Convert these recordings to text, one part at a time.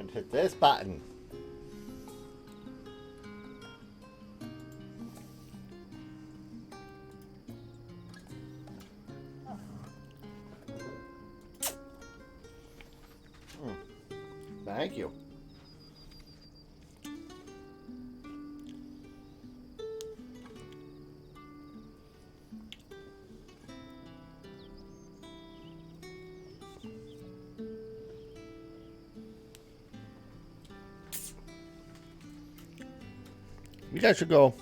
And hit this button. Thank you. You guys should go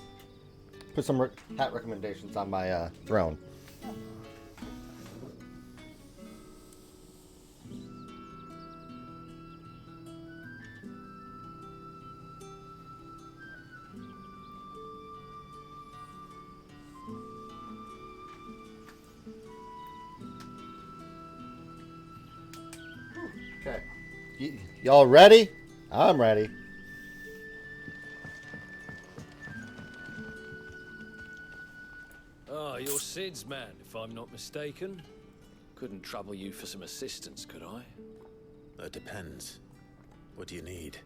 put some hat recommendations on my throne. Okay. Y'all ready? I'm ready. Ah, you're Sid's man, if I'm not mistaken. Couldn't trouble you for some assistance, could I? That depends. What do you need?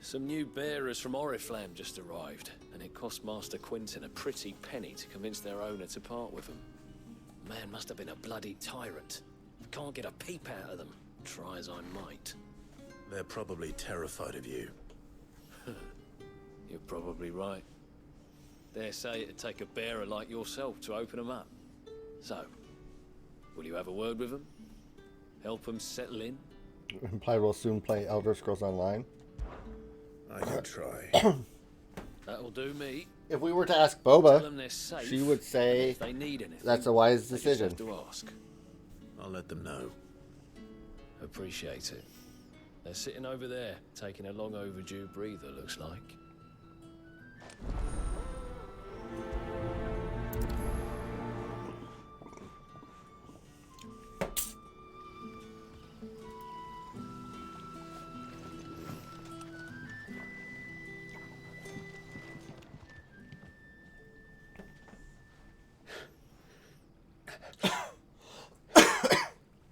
Some new bearers from Oriflamme just arrived, and it cost Master Quinton a pretty penny to convince their owner to part with them. Man must have been a bloody tyrant. Can't get a peep out of them, try as I might. They're probably terrified of you. You're probably right. Dare say it'd take a bearer like yourself to open them up. So, will you have a word with them? Help them settle in? Implied we'll soon play Elder Scrolls Online. I can try. That'll do me. If we were to ask Tell Boba, them they're safe. she would say if they need anything, that's a wise they just decision. have to ask. I'll let them know. Appreciate it. They're sitting over there, taking a long overdue breather, looks like.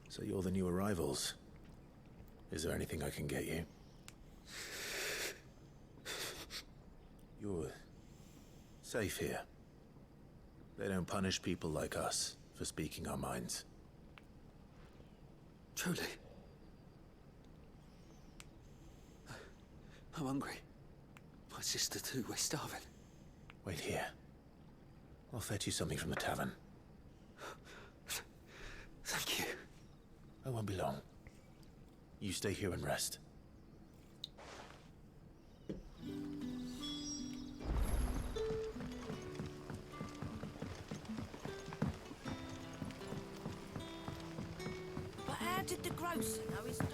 So you're the new arrivals. Is there anything I can get you? You're safe here. They don't punish people like us for speaking our minds. Truly. I'm hungry. My sister too, we're starving. Wait here. I'll fetch you something from the tavern. Thank you. I won't be long. You stay here and rest. But how did the grocer know his daughter?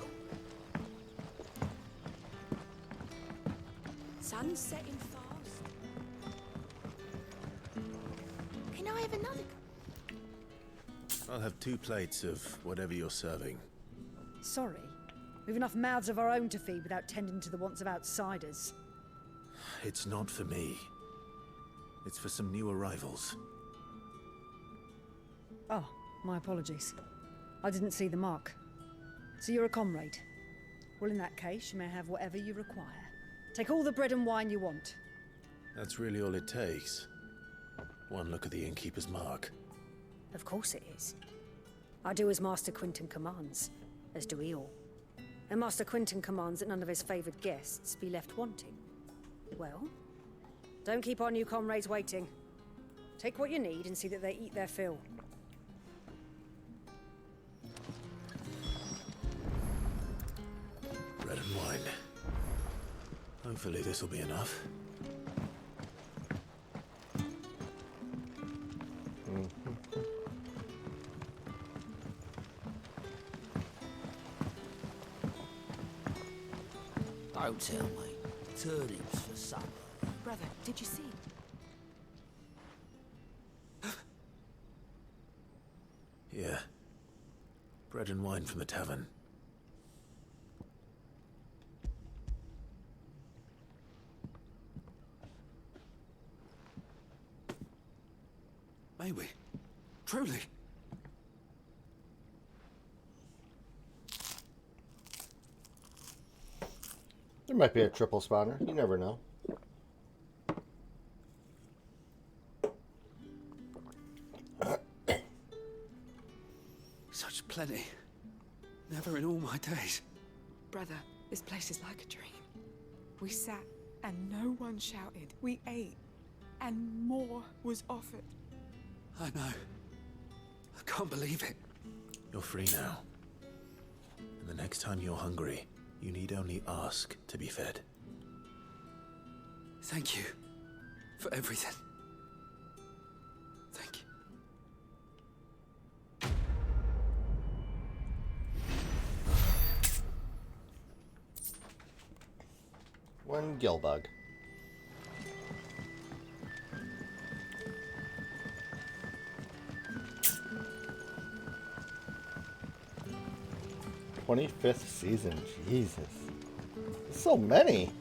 Sun's setting fast. Can I have another cup? I'll have 2 plates of whatever you're serving. Sorry. We've enough mouths of our own to feed without tending to the wants of outsiders. It's not for me. It's for some new arrivals. Oh, my apologies. I didn't see the mark. So you're a comrade. Well, in that case, you may have whatever you require. Take all the bread and wine you want. That's really all it takes. One look at the innkeeper's mark. Of course it is. I do as Master Quinton commands, as do we all. And Master Quinton commands that none of his favoured guests be left wanting. Well, don't keep our new comrades waiting. Take what you need and see that they eat their fill. Bread and wine. Hopefully this'll be enough. Don't tell me. Turnips for supper. Brother, did you see? Yeah. Bread and wine from the tavern. May we? Truly? There might be a triple spawner. You never know. Such plenty. Never in all my days. Brother, this place is like a dream. We sat and no one shouted. We ate and more was offered. I know. I can't believe it. You're free now. And the next time you're hungry, you need only ask to be fed. Thank you for everything. Thank you. One gill bug. "25th season, Jesus. So many.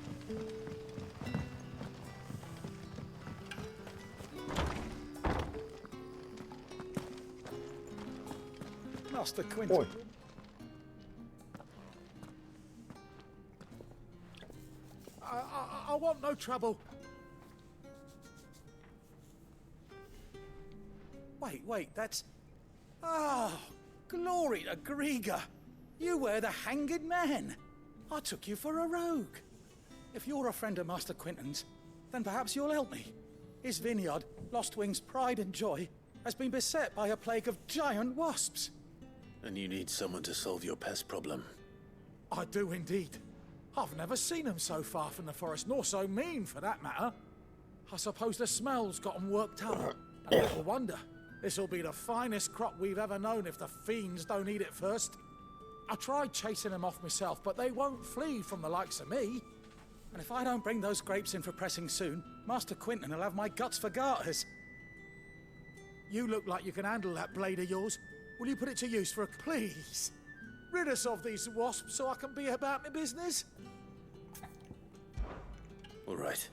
Master Quinton. Boy. I want no trouble. Wait, that's... Oh, glory to Grieger. You were the Hanged Man. I took you for a rogue. If you're a friend of Master Quinton's, then perhaps you'll help me. His vineyard, Lostwing's pride and joy, has been beset by a plague of giant wasps. And you need someone to solve your pest problem. I do indeed. I've never seen them so far from the forest, nor so mean, for that matter. I suppose the smell's got them worked up. And little wonder. This'll be the finest crop we've ever known if the fiends don't eat it first. I tried chasing them off myself, but they won't flee from the likes of me. And if I don't bring those grapes in for pressing soon, Master Quinton will have my guts for garters. You look like you can handle that blade of yours. Will you put it to use for a... Please? Rid us of these wasps so I can be about my business? All right.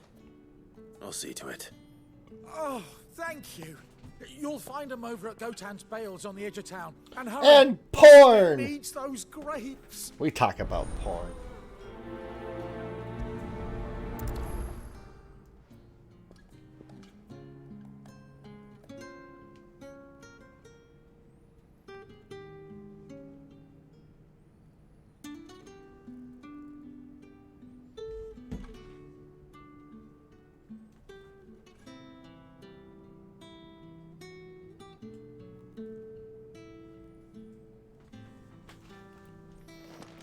I'll see to it. Oh, thank you. You'll find them over at Gotan's Bales on the edge of town. And hurry. And porn! Needs those grapes. We talk about porn.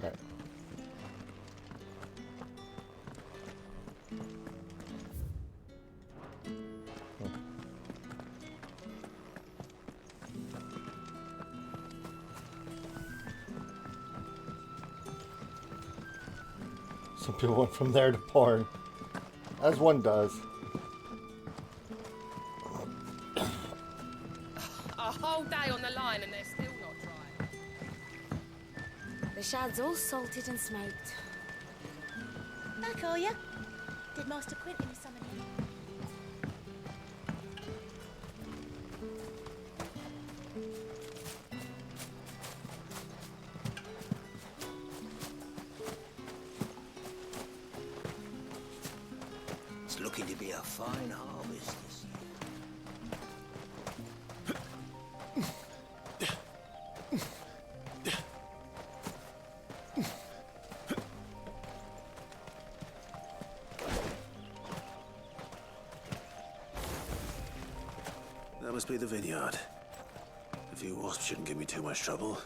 Right. Some people went from there to porn, as one does. A whole day on the line and they're still not dry. The shad's all salted and smoked. Back, are you? Did Master Quinton summon you? It's looking to be a fine harvest this year. That must be the vineyard. A few wasps shouldn't give me too much trouble.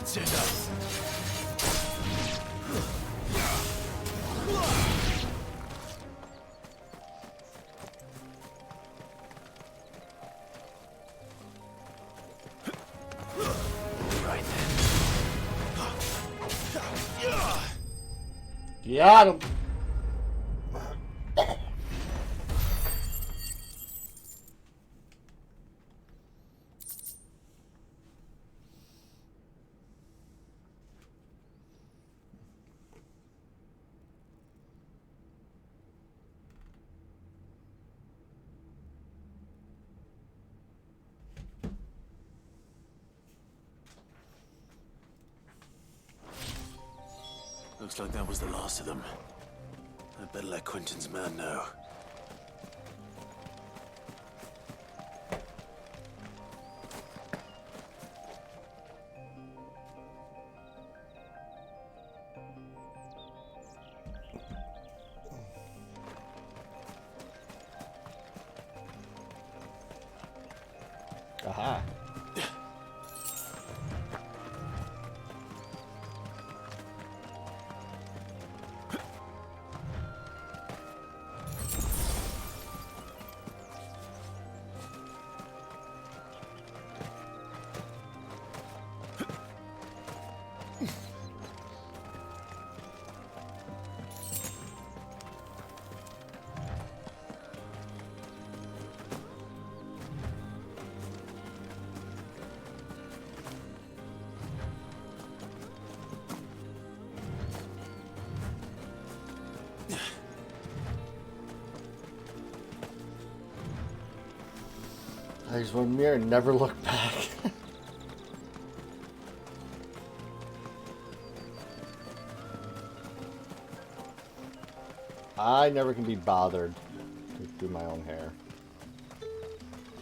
That's enough. Right then. Got him. Looks like that was the last of them. I'd better let Quentin's man know. Aha. There's one mirror and never look back. I never can be bothered to do my own hair.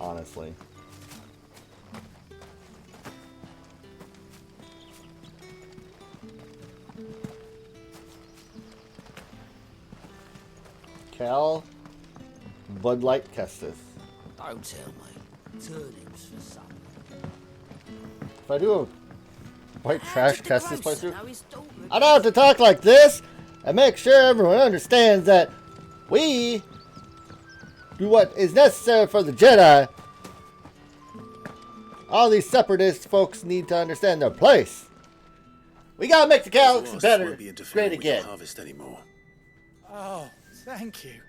Honestly. Cal Bud Light Kestis. Don't tell me. Turnips for supper. If I do a white trash test this playthrough, I don't have to talk like this and make sure everyone understands that we do what is necessary for the Jedi. All these separatist folks need to understand their place. We gotta make the galaxy better, great again. Harvest anymore. Oh, thank you.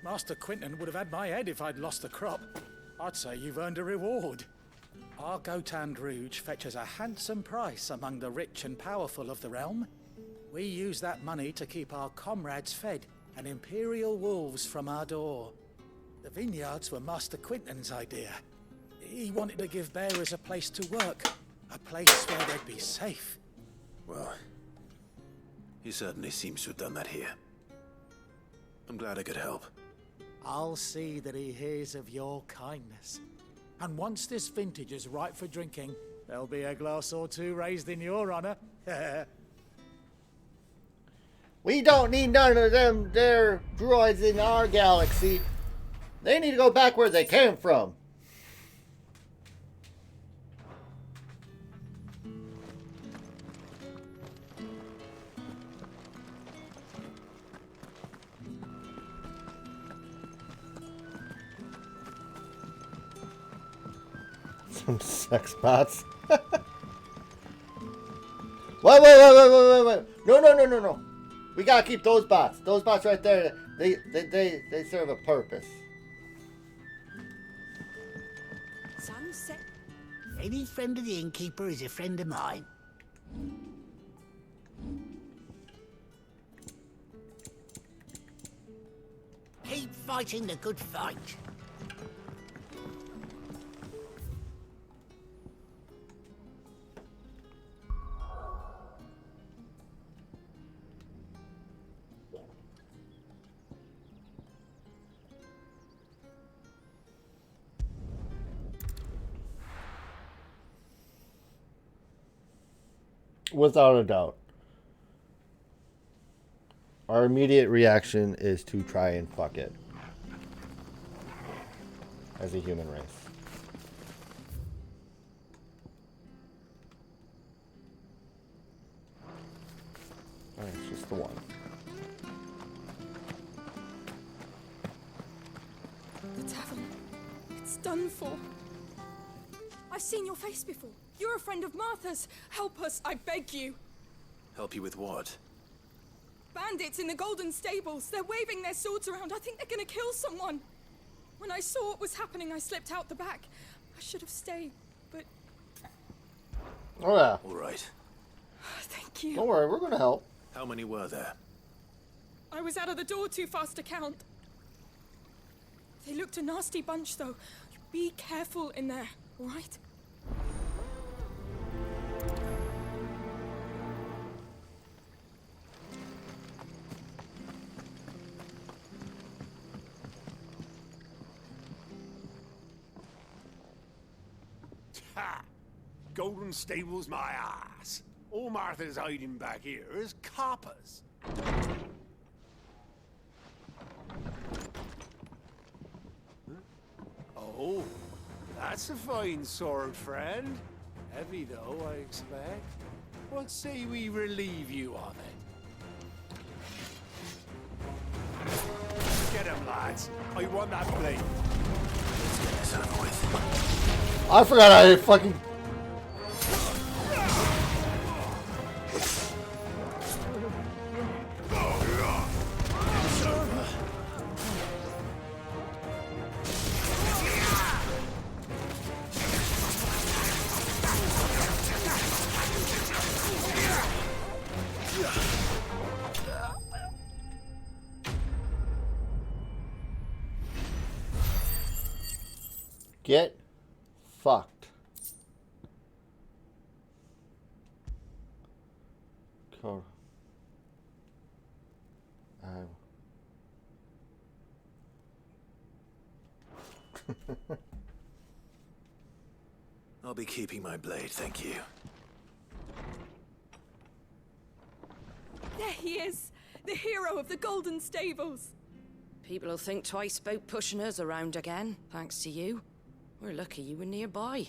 Master Quinton would have had my head if I'd lost the crop. I'd say you've earned a reward. Our Gotand Rouge fetches a handsome price among the rich and powerful of the realm. We use that money to keep our comrades fed and Imperial wolves from our door. The vineyards were Master Quinton's idea. He wanted to give bearers a place to work, a place where they'd be safe. Well, he certainly seems to have done that here. I'm glad I could help. I'll see that he hears of your kindness. And once this vintage is ripe for drinking, there'll be a glass or two raised in your honor. We don't need none of them there droids in our galaxy. They need to go back where they came from. Some sex bots. Wait. No. We gotta keep those bots. Those bots right there, they serve a purpose. Sunset. Any friend of the innkeeper is a friend of mine. Keep fighting the good fight. Without a doubt. Our immediate reaction is to try and fuck it. As a human race. Alright, it's just the one. The tavern. It's done for. I've seen your face before. You're a friend of Martha's. Help us, I beg you. Help you with what? Bandits in the Golden Stables. They're waving their swords around. I think they're gonna kill someone. When I saw what was happening, I slipped out the back. I should have stayed, but... Oh yeah. All right. Thank you. Don't worry, we're gonna help. How many were there? I was out of the door too fast to count. They looked a nasty bunch, though. Be careful in there, all right? Ha! Golden Stables my ass. All Martha's hiding back here is coppers. Oh, that's a fine sword, friend. Heavy though, I expect. What say we relieve you of it? Get him, lads. I want that blade. Let's get this over with. I forgot I fucking... Get fucked. Cool. I'll be keeping my blade, thank you. There he is, the hero of the Golden Stables. People will think twice about pushing us around again, thanks to you. We're lucky you were nearby.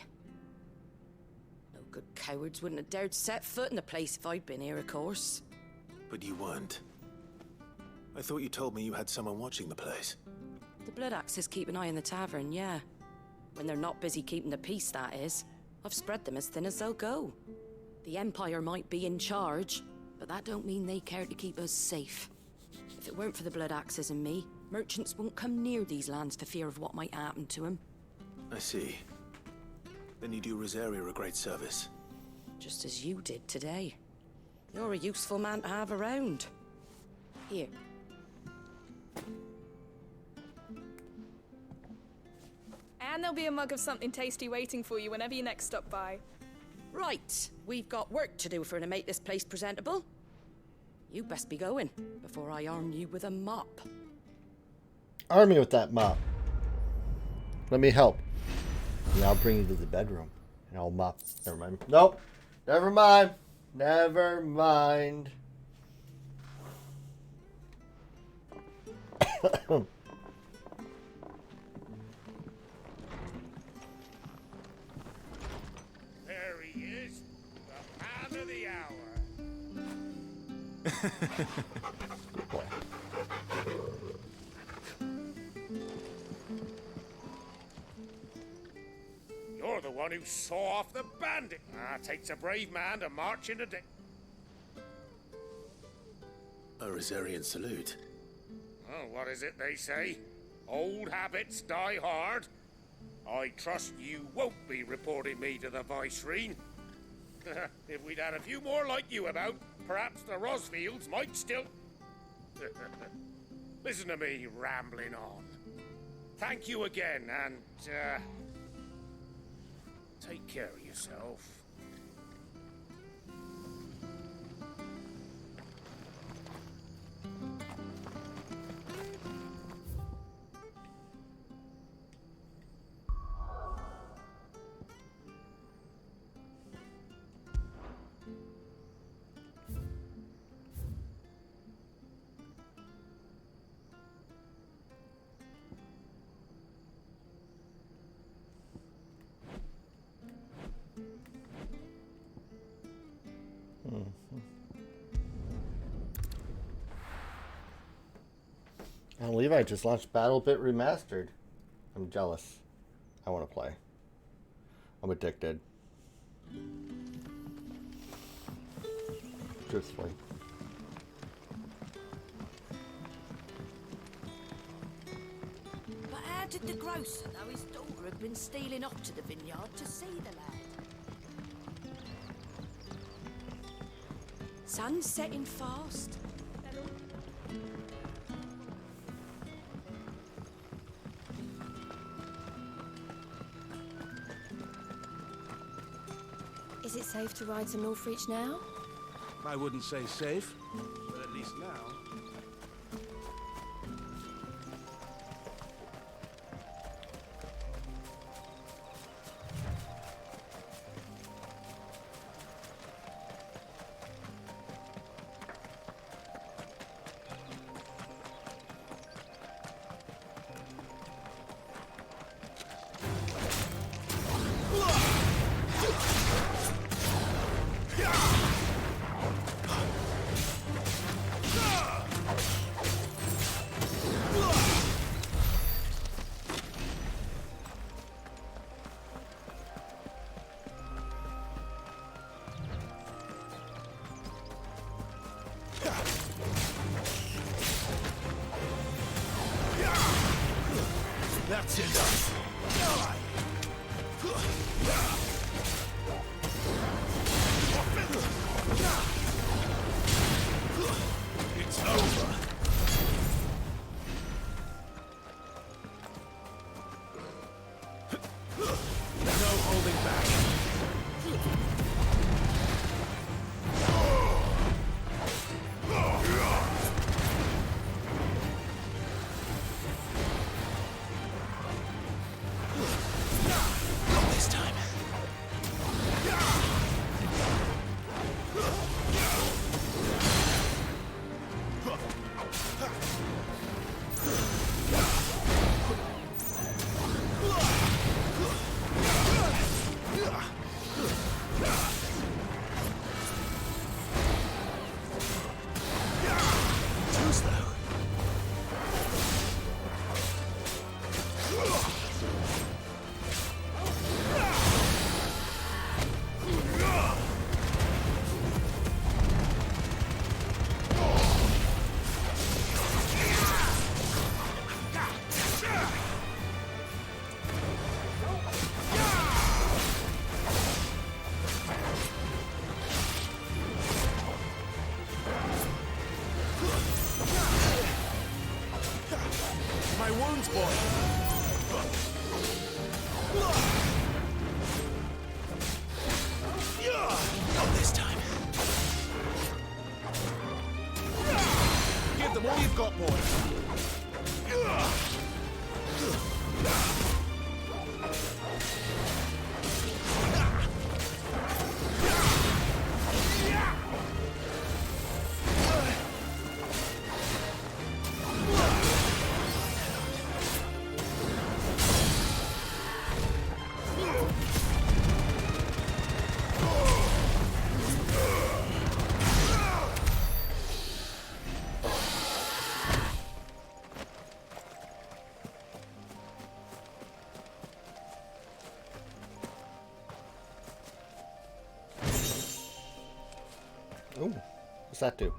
No good cowards wouldn't have dared set foot in the place if I'd been here, of course. But you weren't. I thought you told me you had someone watching the place. The Blood Axes keep an eye on the tavern, yeah. When they're not busy keeping the peace, that is. I've spread them as thin as they'll go. The Empire might be in charge, but that don't mean they care to keep us safe. If it weren't for the Blood Axes and me, merchants won't come near these lands for fear of what might happen to them. I see. Then you do Rosaria a great service. Just as you did today. You're a useful man to have around. Here. And there'll be a mug of something tasty waiting for you whenever you next stop by. Right, we've got work to do for to make this place presentable. You best be going, before I arm you with a mop. Arm me with that mop. Let me help. And I'll bring you to the bedroom. And I'll mop. Never mind. Nope. Never mind. Never mind. There he is, the man of the hour. Good boy. You're the one who saw off the bandit. Takes a brave man to march into the... A Rosarian salute. Oh, what is it they say? Old habits die hard. I trust you won't be reporting me to the Viceroy. If we'd had a few more like you about, perhaps the Rosfields might still... Listen to me rambling on. Thank you again, and, take care of yourself. And Levi just launched BattleBit Remastered. I'm jealous. I want to play. I'm addicted. Truthfully. But how did the grocer know his daughter had been stealing off to the vineyard to see the lad? Sun's setting fast. Is it safe to ride to Northreach now? I wouldn't say safe, but at least now. That's enough. It's over. No holding back. Not this time. Too slow. My wounds, boy. Not this time. Give them all you've got, boy. Ooh, what's that do?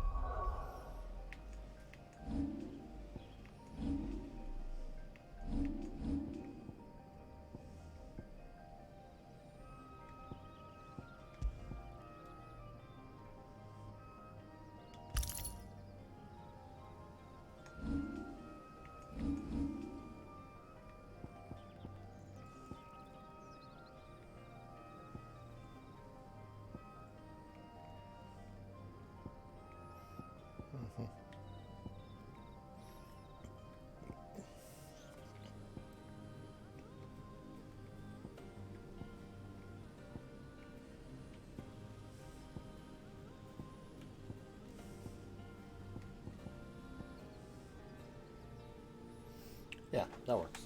Yeah, that works.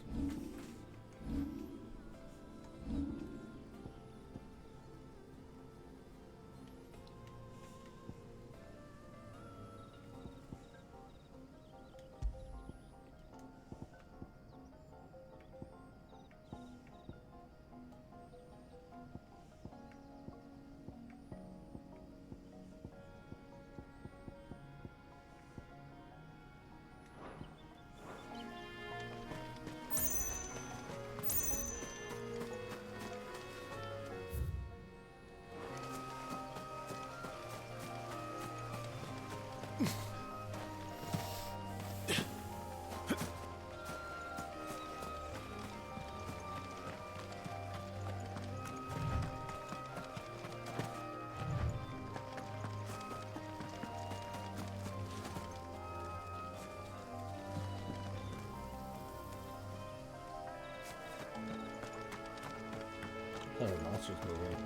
Oh, the monster's moving.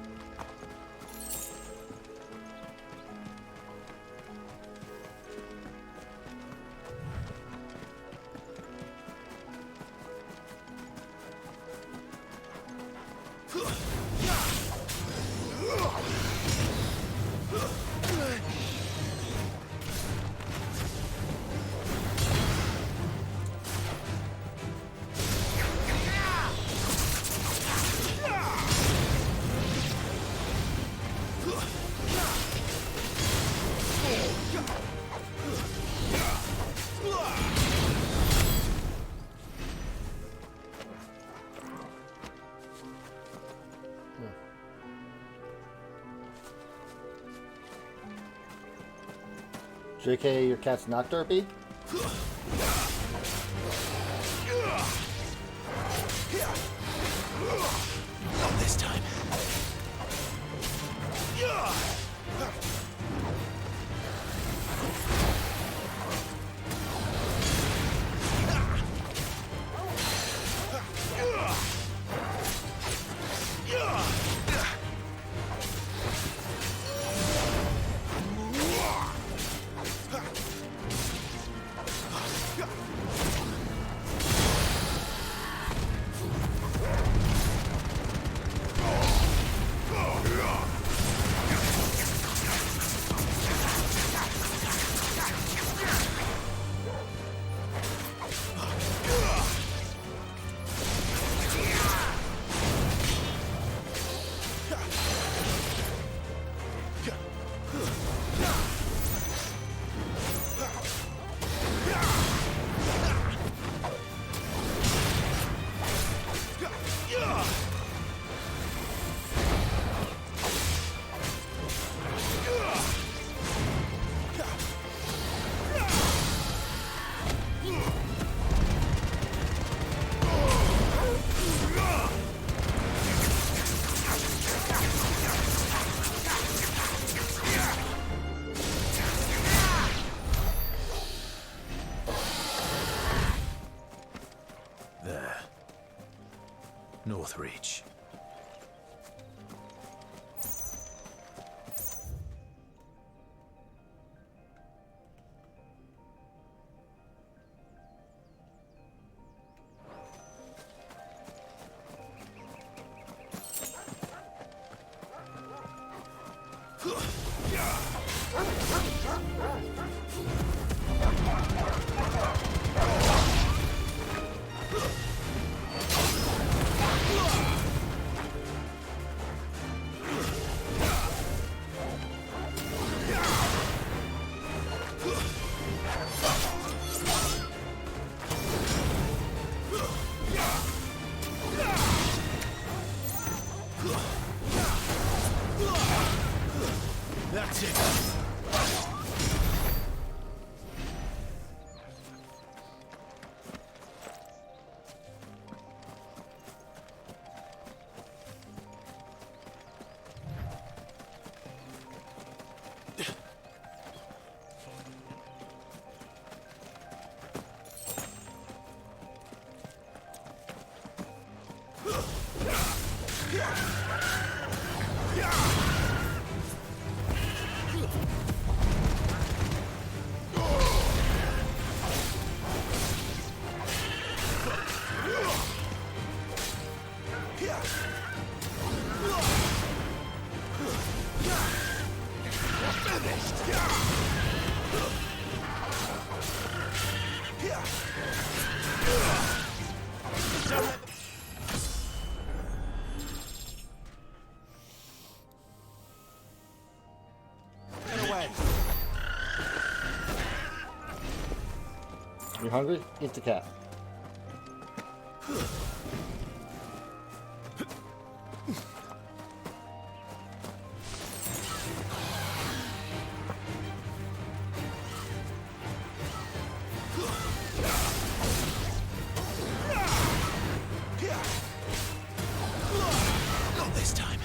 JK, your cat's not derpy? Not this time. Northreach. That's it. You hungry? Eat the cat. Not this time.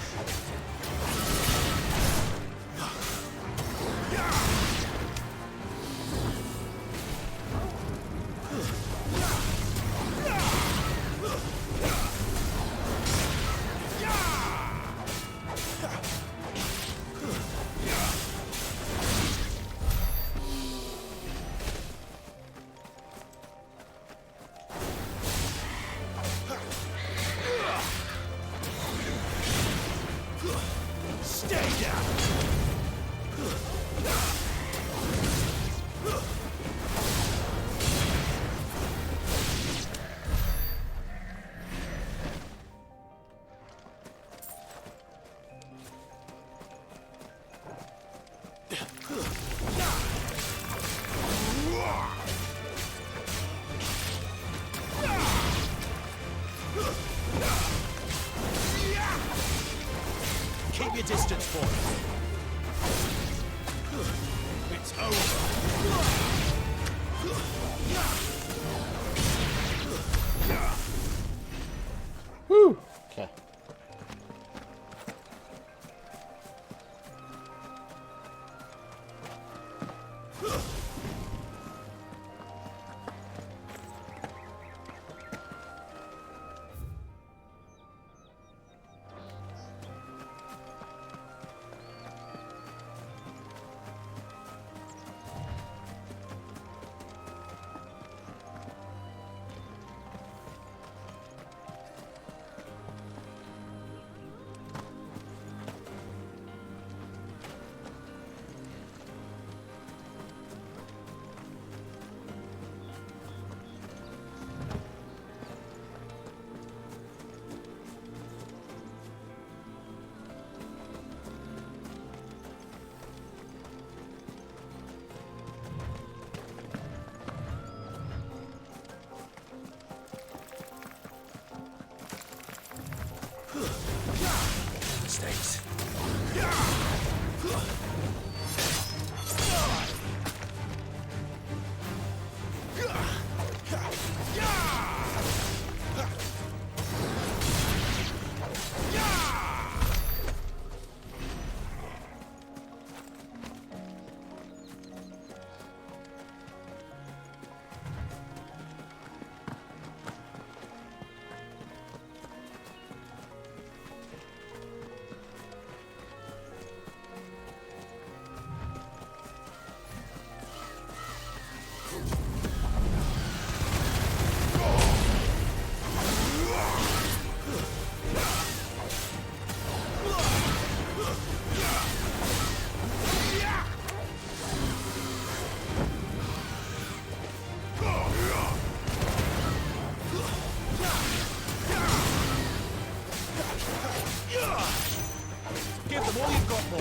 your distance, boy. It's over. Whew. Okay. Mistakes. Give them all you've got, boy.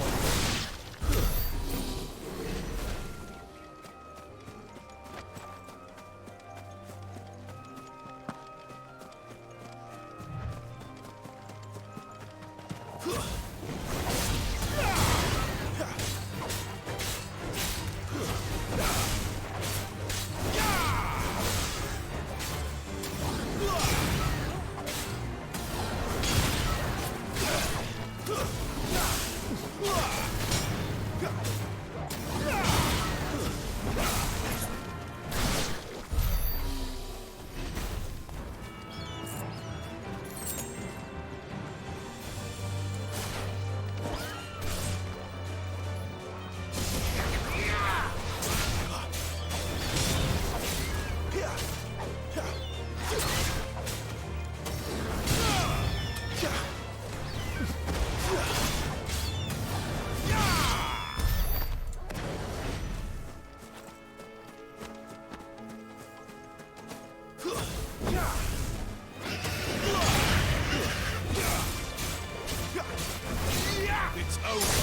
It's over.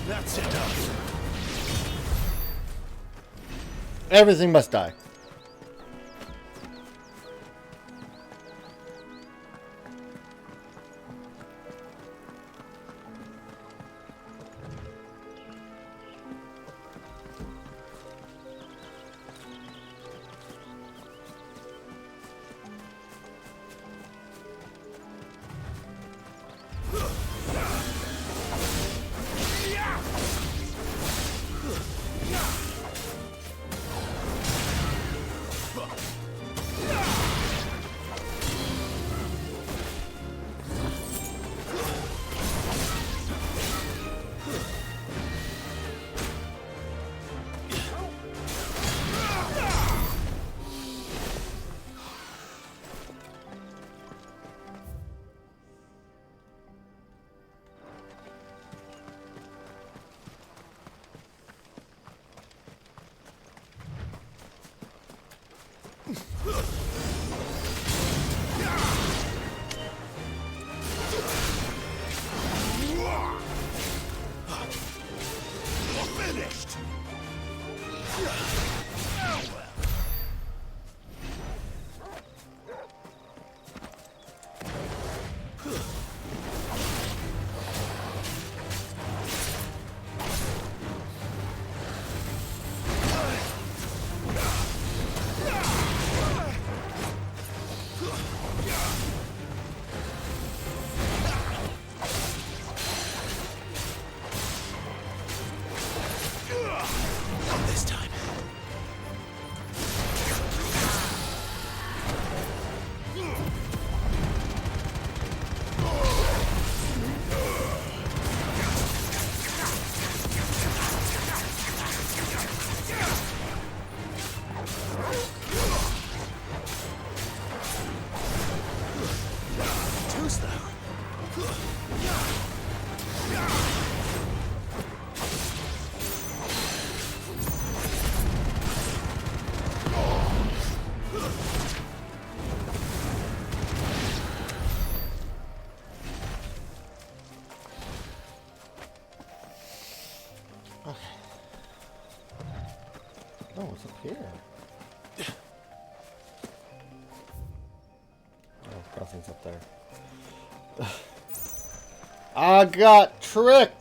That's enough. Everything must die. Finished. Not this time. Too slow. Oh, what's up here? Oh, nothing's up there. I got tricked!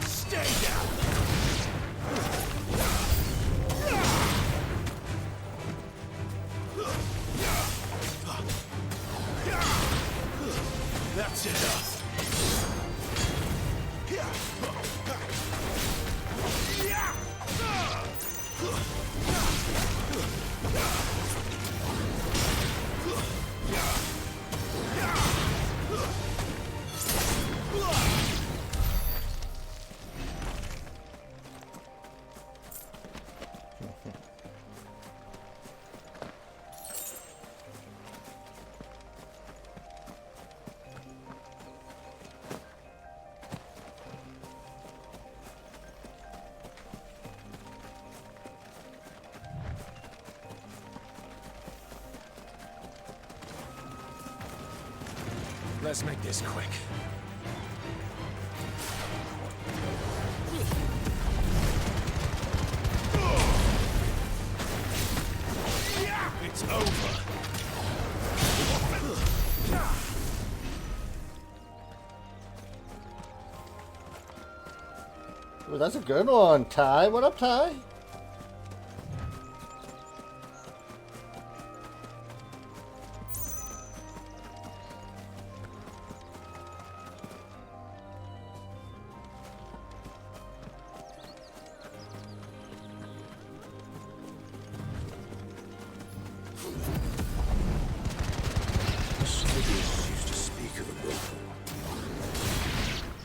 Stay down. That's enough. Let's make this quick. It's over. Ooh, that's a good one, Ty. What up, Ty? Sniggers used to speak of a local.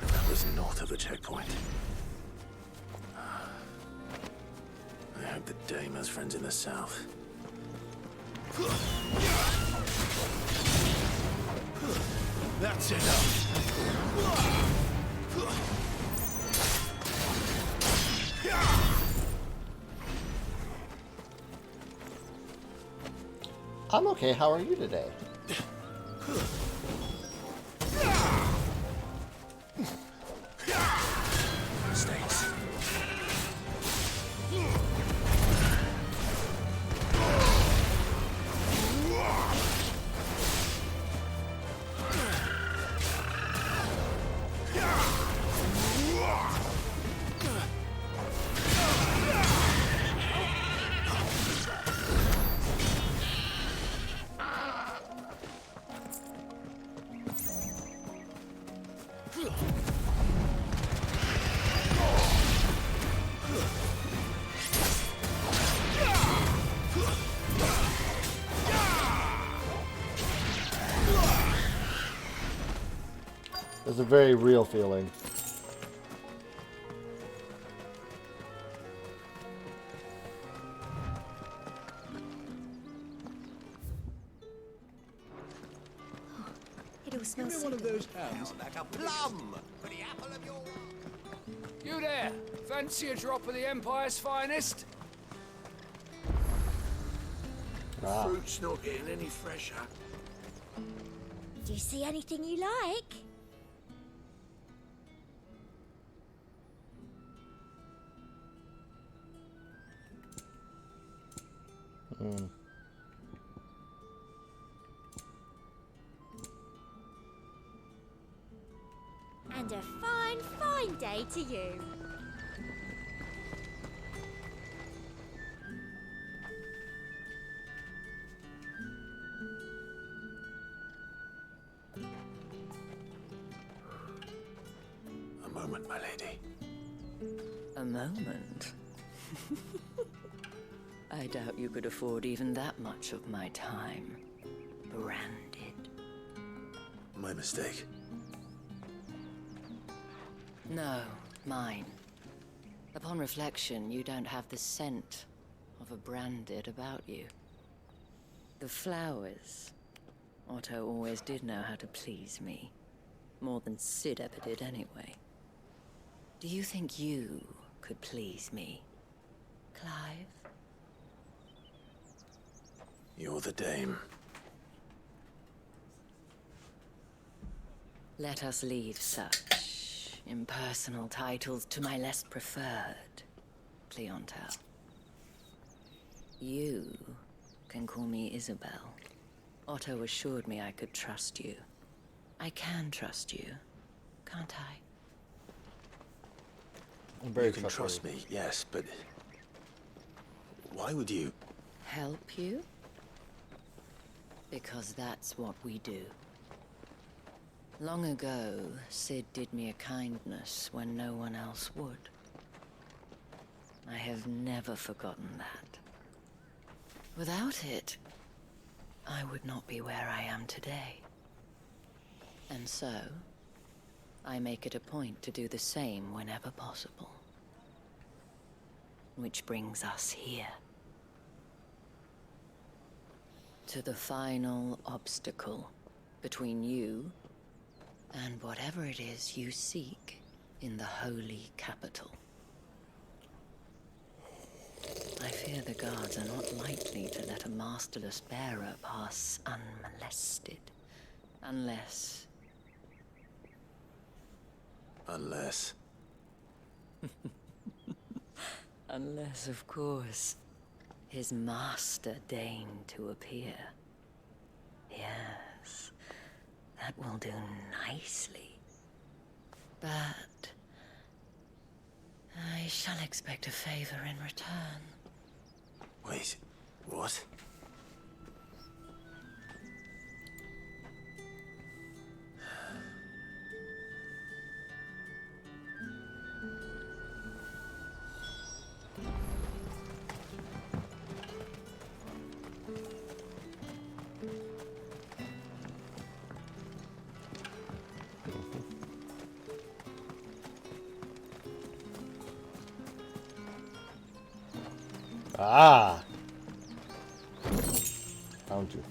That was north of the checkpoint. I hope the dame has friends in the south. That's enough. I'm okay. How are you today? Mistakes. It's a very real feeling. It all Give smells me so one of good. those hands. Like a plum for the apple of your You there! Fancy a drop of the Empire's finest? Ah. Fruit's not getting any fresher. Do you see anything you like? And a fine, fine day to you. A moment, my lady. A moment? I doubt you could afford even that much of my time. Branded. My mistake. No, mine. Upon reflection, you don't have the scent of a branded about you. The flowers. Otto always did know how to please me. More than Sid ever did anyway. Do you think you could please me, Clive? You're the dame. Let us leave such impersonal titles to my less preferred clientele. You can call me Isabel. Otto assured me I could trust you. I can trust you, can't I? You can trust me, yes, but why would you? Help you? Because that's what we do. Long ago, Sid did me a kindness when no one else would. I have never forgotten that. Without it, I would not be where I am today. And so, I make it a point to do the same whenever possible. Which brings us here. To the final obstacle between you and whatever it is you seek in the holy capital. I fear the guards are not likely to let a masterless bearer pass unmolested. Unless... Unless... Unless, of course, his master deigned to appear. Yes, that will do nicely. But I shall expect a favor in return. Wait, what? Ah! Found you.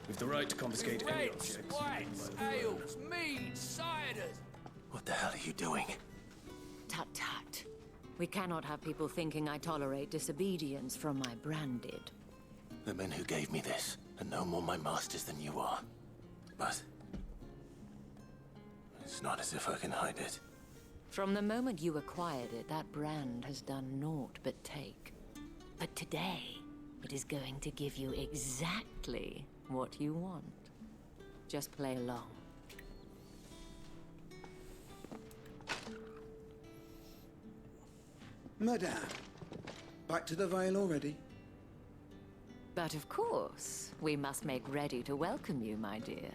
We've the right to confiscate any Reds, objects. whites, ales, meads, ciders. What the hell are you doing? Tut-tut. We cannot have people thinking I tolerate disobedience from my branded. The men who gave me this are no more my masters than you are. But it's not as if I can hide it. From the moment you acquired it, that brand has done naught but take. But today, it is going to give you exactly what you want. Just play along. Madame, back to the Vale already? But of course, we must make ready to welcome you, my dear.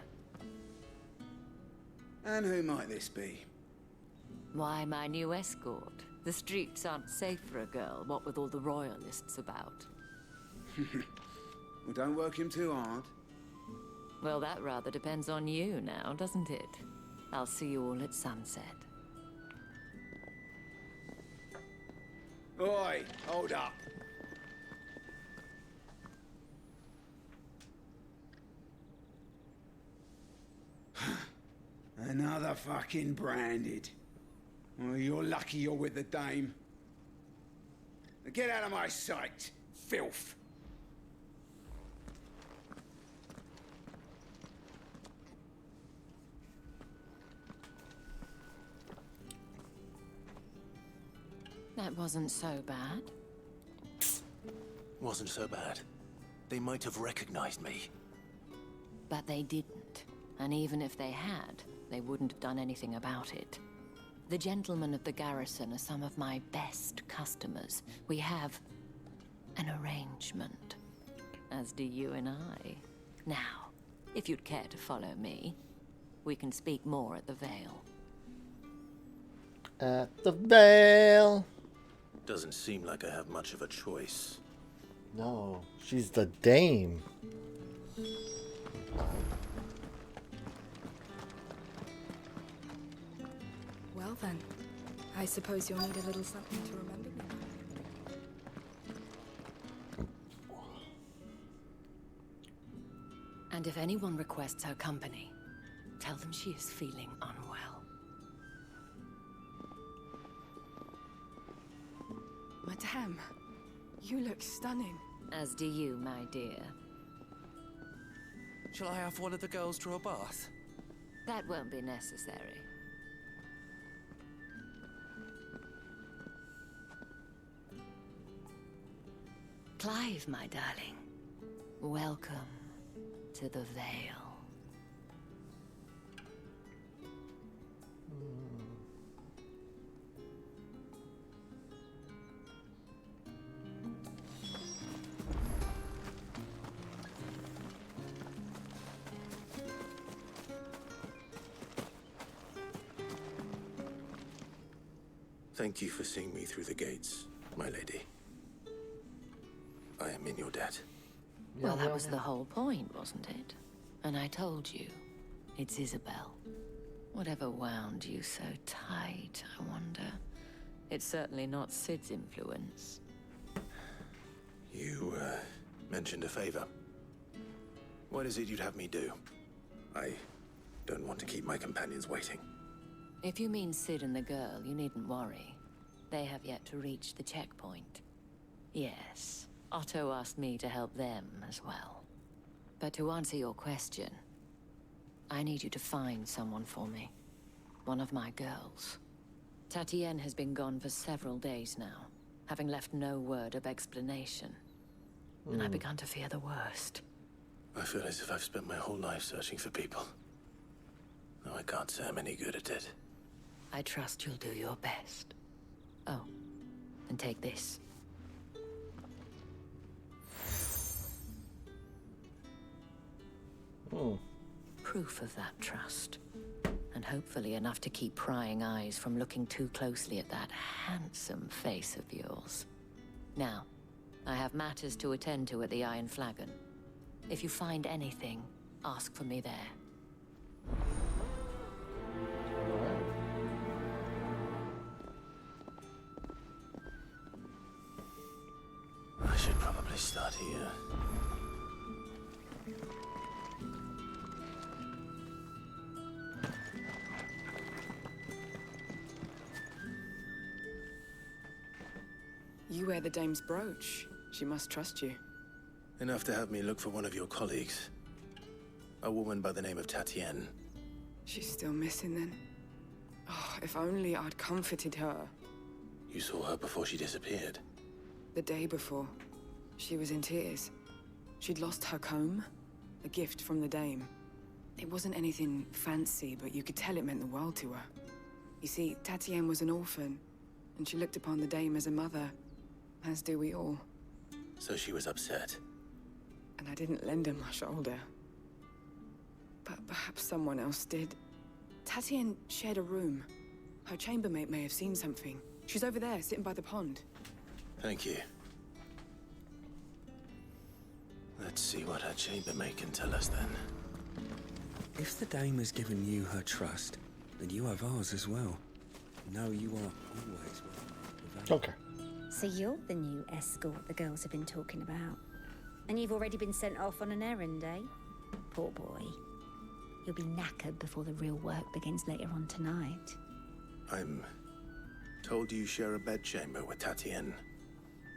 And who might this be? Why, my new escort. The streets aren't safe for a girl, what with all the royalists about. Well, don't work him too hard. Well, that rather depends on you now, doesn't it? I'll see you all at sunset. Oi, hold up. Another fucking branded. Well, you're lucky you're with the dame. Get out of my sight, filth. That wasn't so bad. Wasn't so bad. They might have recognized me. But they didn't. And even if they had, they wouldn't have done anything about it. The gentlemen of the garrison are some of my best customers. We have an arrangement, as do you and I. Now, if you'd care to follow me, we can speak more at the Vale. At the Vale. Doesn't seem like I have much of a choice. No, she's the dame. Well then, I suppose you'll need a little something to remember me by. And if anyone requests her company, tell them she is feeling unwell. Madame, you look stunning. As do you, my dear. Shall I have one of the girls draw a bath? That won't be necessary. Clive, my darling. Welcome to the Vale. Thank you for seeing me through the gates, my lady. I am in your debt. Well, that was the whole point, wasn't it? And I told you, it's Isabel. Whatever wound you so tight, I wonder. It's certainly not Sid's influence. You, mentioned a favor. What is it you'd have me do? I don't want to keep my companions waiting. If you mean Sid and the girl, you needn't worry. They have yet to reach the checkpoint. Yes, Otto asked me to help them as well. But to answer your question, I need you to find someone for me. One of my girls. Tatienne has been gone for several days now, having left no word of explanation. And I've begun to fear the worst. I feel as if I've spent my whole life searching for people. Though I can't say I'm any good at it. I trust you'll do your best. Oh, and take this. Proof of that trust. And hopefully enough to keep prying eyes from looking too closely at that handsome face of yours. Now, I have matters to attend to at the Iron Flagon. If you find anything, ask for me there. I should probably start here. You wear the dame's brooch. She must trust you. Enough to have me look for one of your colleagues. A woman by the name of Tatienne. She's still missing then. Oh, if only I'd comforted her. You saw her before she disappeared. The day before, she was in tears. She'd lost her comb, a gift from the dame. It wasn't anything fancy, but you could tell it meant the world to her. You see, Tatienne was an orphan, and she looked upon the dame as a mother, as do we all. So she was upset. And I didn't lend her my shoulder. But perhaps someone else did. Tatienne shared a room. Her chambermaid may have seen something. She's over there, sitting by the pond. Thank you. Let's see what her chambermaid can tell us then. If the dame has given you her trust, then you have ours as well. No, you are always welcome. Okay. So you're the new escort the girls have been talking about. And you've already been sent off on an errand, eh? Poor boy. You'll be knackered before the real work begins later on tonight. I'm told you share a bedchamber with Tatienne.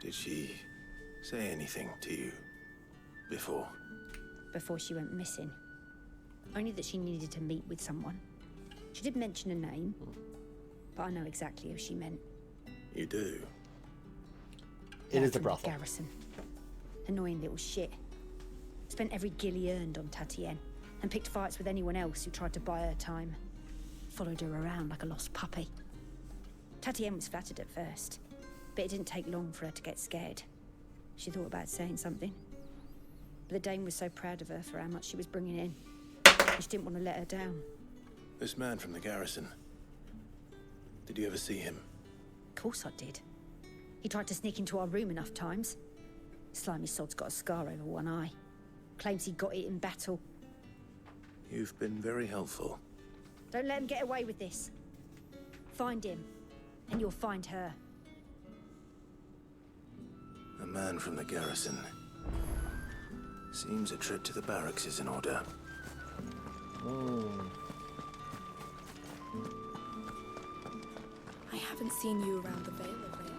Did she say anything to you before? Before she went missing. Only that she needed to meet with someone. She did mention a name, but I know exactly who she meant. You do? It is the brothel. Garrison. Annoying little shit. Spent every guil he earned on Tatienne, and picked fights with anyone else who tried to buy her time. Followed her around like a lost puppy. Tatienne was flattered at first, but it didn't take long for her to get scared. She thought about saying something. But the dame was so proud of her for how much she was bringing in. She didn't want to let her down. This man from the garrison. Did you ever see him? Of course I did. He tried to sneak into our room enough times. Slimy sod's got a scar over one eye. Claims he got it in battle. You've been very helpful. Don't let him get away with this. Find him, and you'll find her. A man from the garrison. Seems a trip to the barracks is in order. I haven't seen you around the Vale of late.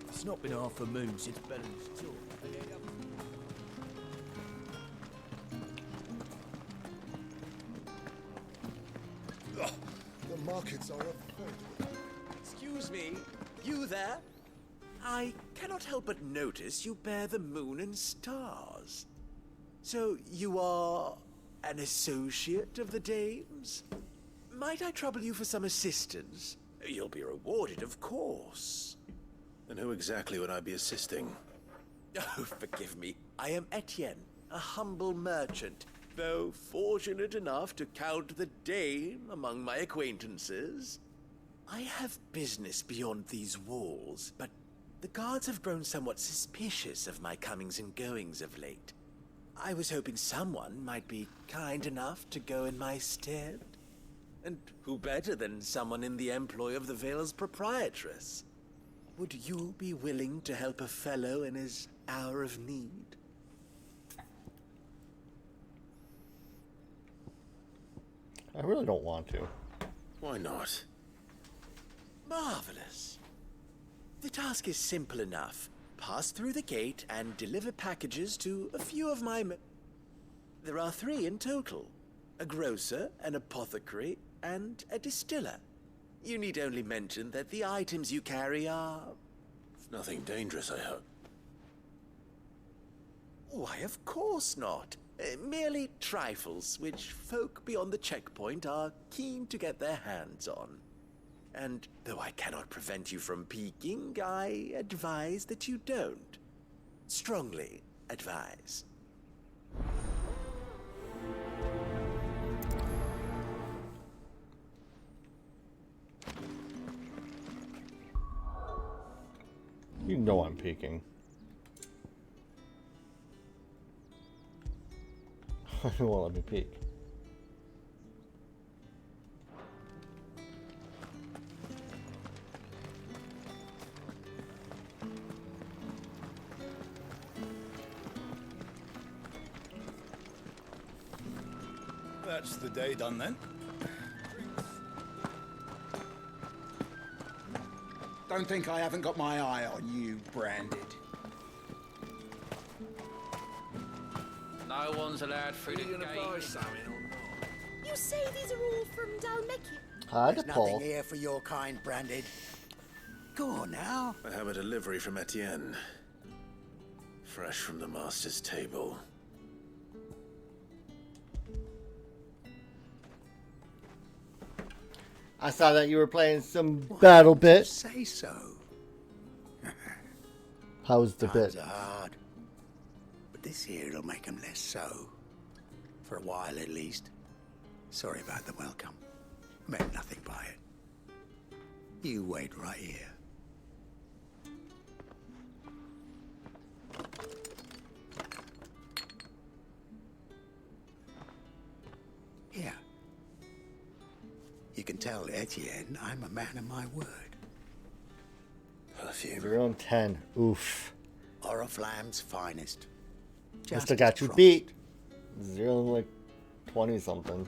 It's not been half a moon since Bellen's tour. The markets are afraid. Excuse me, you there? I cannot help but notice you bear the moon and stars. So you are an associate of the dame's? Might I trouble you for some assistance? You'll be rewarded, of course. And who exactly would I be assisting? Oh, forgive me. I am Etienne, a humble merchant, though fortunate enough to count the dame among my acquaintances. I have business beyond these walls, but the guards have grown somewhat suspicious of my comings and goings of late. I was hoping someone might be kind enough to go in my stead. And who better than someone in the employ of the Vale's proprietress? Would you be willing to help a fellow in his hour of need? I really don't want to. Why not? Marvelous. The task is simple enough. Pass through the gate and deliver packages to a few of my There are 3 in total. A grocer, an apothecary, and a distiller. You need only mention that the items you carry are... Nothing dangerous, I hope. Why, of course not. Merely trifles, which folk beyond the checkpoint are keen to get their hands on. And though I cannot prevent you from peeking, I advise that you don't. Strongly advise. You know I'm peeking. It won't let me peek. That's the day done then. Don't think I haven't got my eye on you, Branded. No one's allowed through the gate. You say these are all from Dalmekit? Hi, There's Paul. nothing here for your kind, Branded. Go on now. I have a delivery from Etienne. Fresh from the master's table. I saw that you were playing some battle bit. Say so. How was the Times bit? are hard. But this here'll make them less so. For a while at least. Sorry about the welcome. Meant nothing by it. You wait right here. Here. You can tell Etienne I'm a man of my word. Perfume. 0 and 10. Oof. Oriflamme's finest. Must have got you beat. 0 and like 20 something.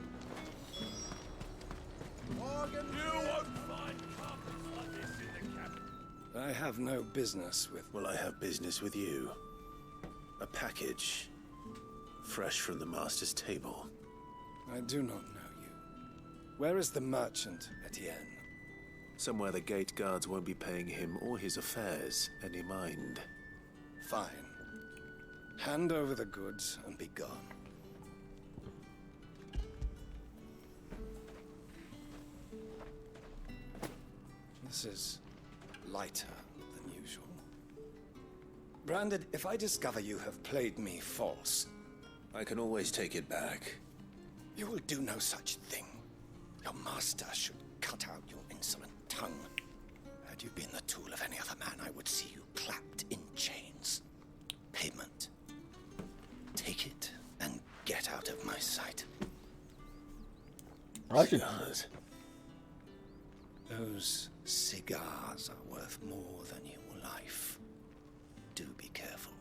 I have no business with... Well, I have business with you. A package. Fresh from the master's table. I do not know you. Where is the merchant, Etienne? Somewhere the gate guards won't be paying him or his affairs any mind. Fine. Hand over the goods and be gone. This is lighter than usual. Branded, if I discover you have played me false... I can always take it back. You will do no such thing. Your master should cut out your insolent tongue. Had you been the tool of any other man, I would see you clapped in chains. Payment. Take it and get out of my sight. Cigars. Those cigars are worth more than your life. Do be careful.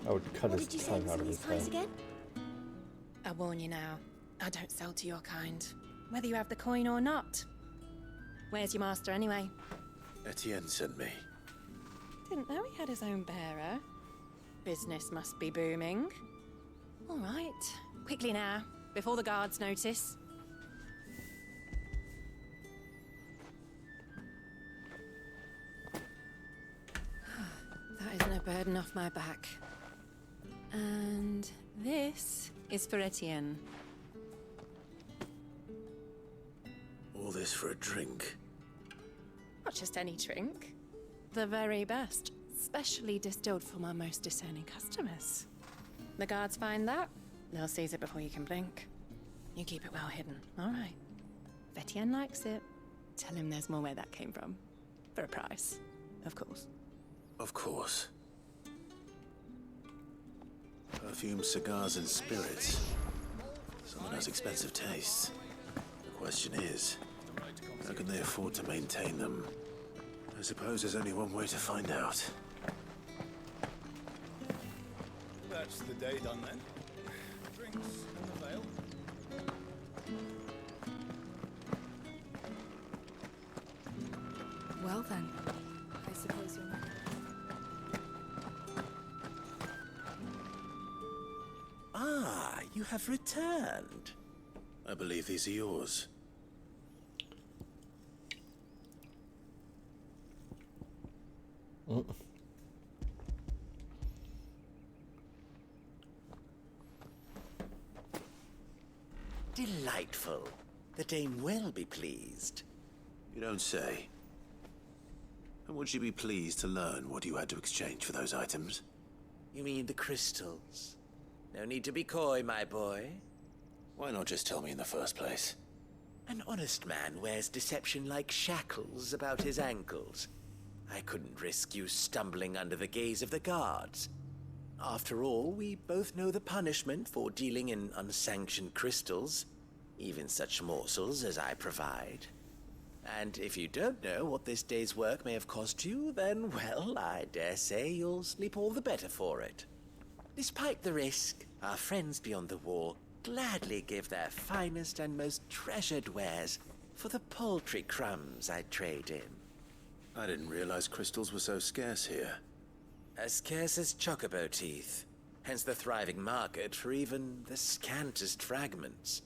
I would cut his tongue out of his head. Again? I warn you now, I don't sell to your kind, whether you have the coin or not. Where's your master anyway? Etienne sent me. Didn't know he had his own bearer. Business must be booming. All right, quickly now, before the guards notice. That isn't a burden off my back. And this is for Etienne. All this for a drink. Not just any drink. The very best, specially distilled for my most discerning customers. The guards find that, they'll seize it before you can blink. You keep it well hidden, all right? If Etienne likes it, tell him there's more where that came from. For a price, of course. Of course. Perfume, cigars, and spirits. Someone has expensive tastes. The question is, how can they afford to maintain them? I suppose there's only one way to find out. That's the day done then. Drinks in the Vale. Well then, I suppose you're not. Ah, you have returned. I believe these are yours. Delightful. The dame will be pleased. You don't say. And would she be pleased to learn what you had to exchange for those items? You mean the crystals? No need to be coy, my boy. Why not just tell me in the first place? An honest man wears deception like shackles about his ankles. I couldn't risk you stumbling under the gaze of the guards. After all, we both know the punishment for dealing in unsanctioned crystals, even such morsels as I provide. And if you don't know what this day's work may have cost you, then, well, I dare say you'll sleep all the better for it. Despite the risk, our friends beyond the wall gladly give their finest and most treasured wares for the paltry crumbs I trade in. I didn't realize crystals were so scarce here. As scarce as chocobo teeth, hence the thriving market for even the scantest fragments.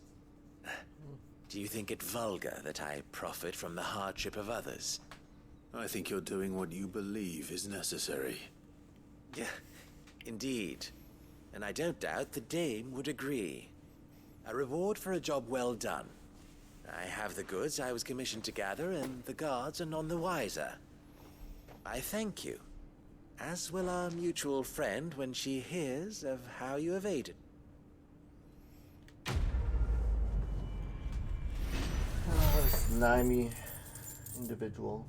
Do you think it vulgar that I profit from the hardship of others? I think you're doing what you believe is necessary. Yeah, indeed. And I don't doubt the dame would agree. A reward for a job well done. I have the goods I was commissioned to gather, and the guards are none the wiser. I thank you, as will our mutual friend when she hears of how you have aided. This slimy individual.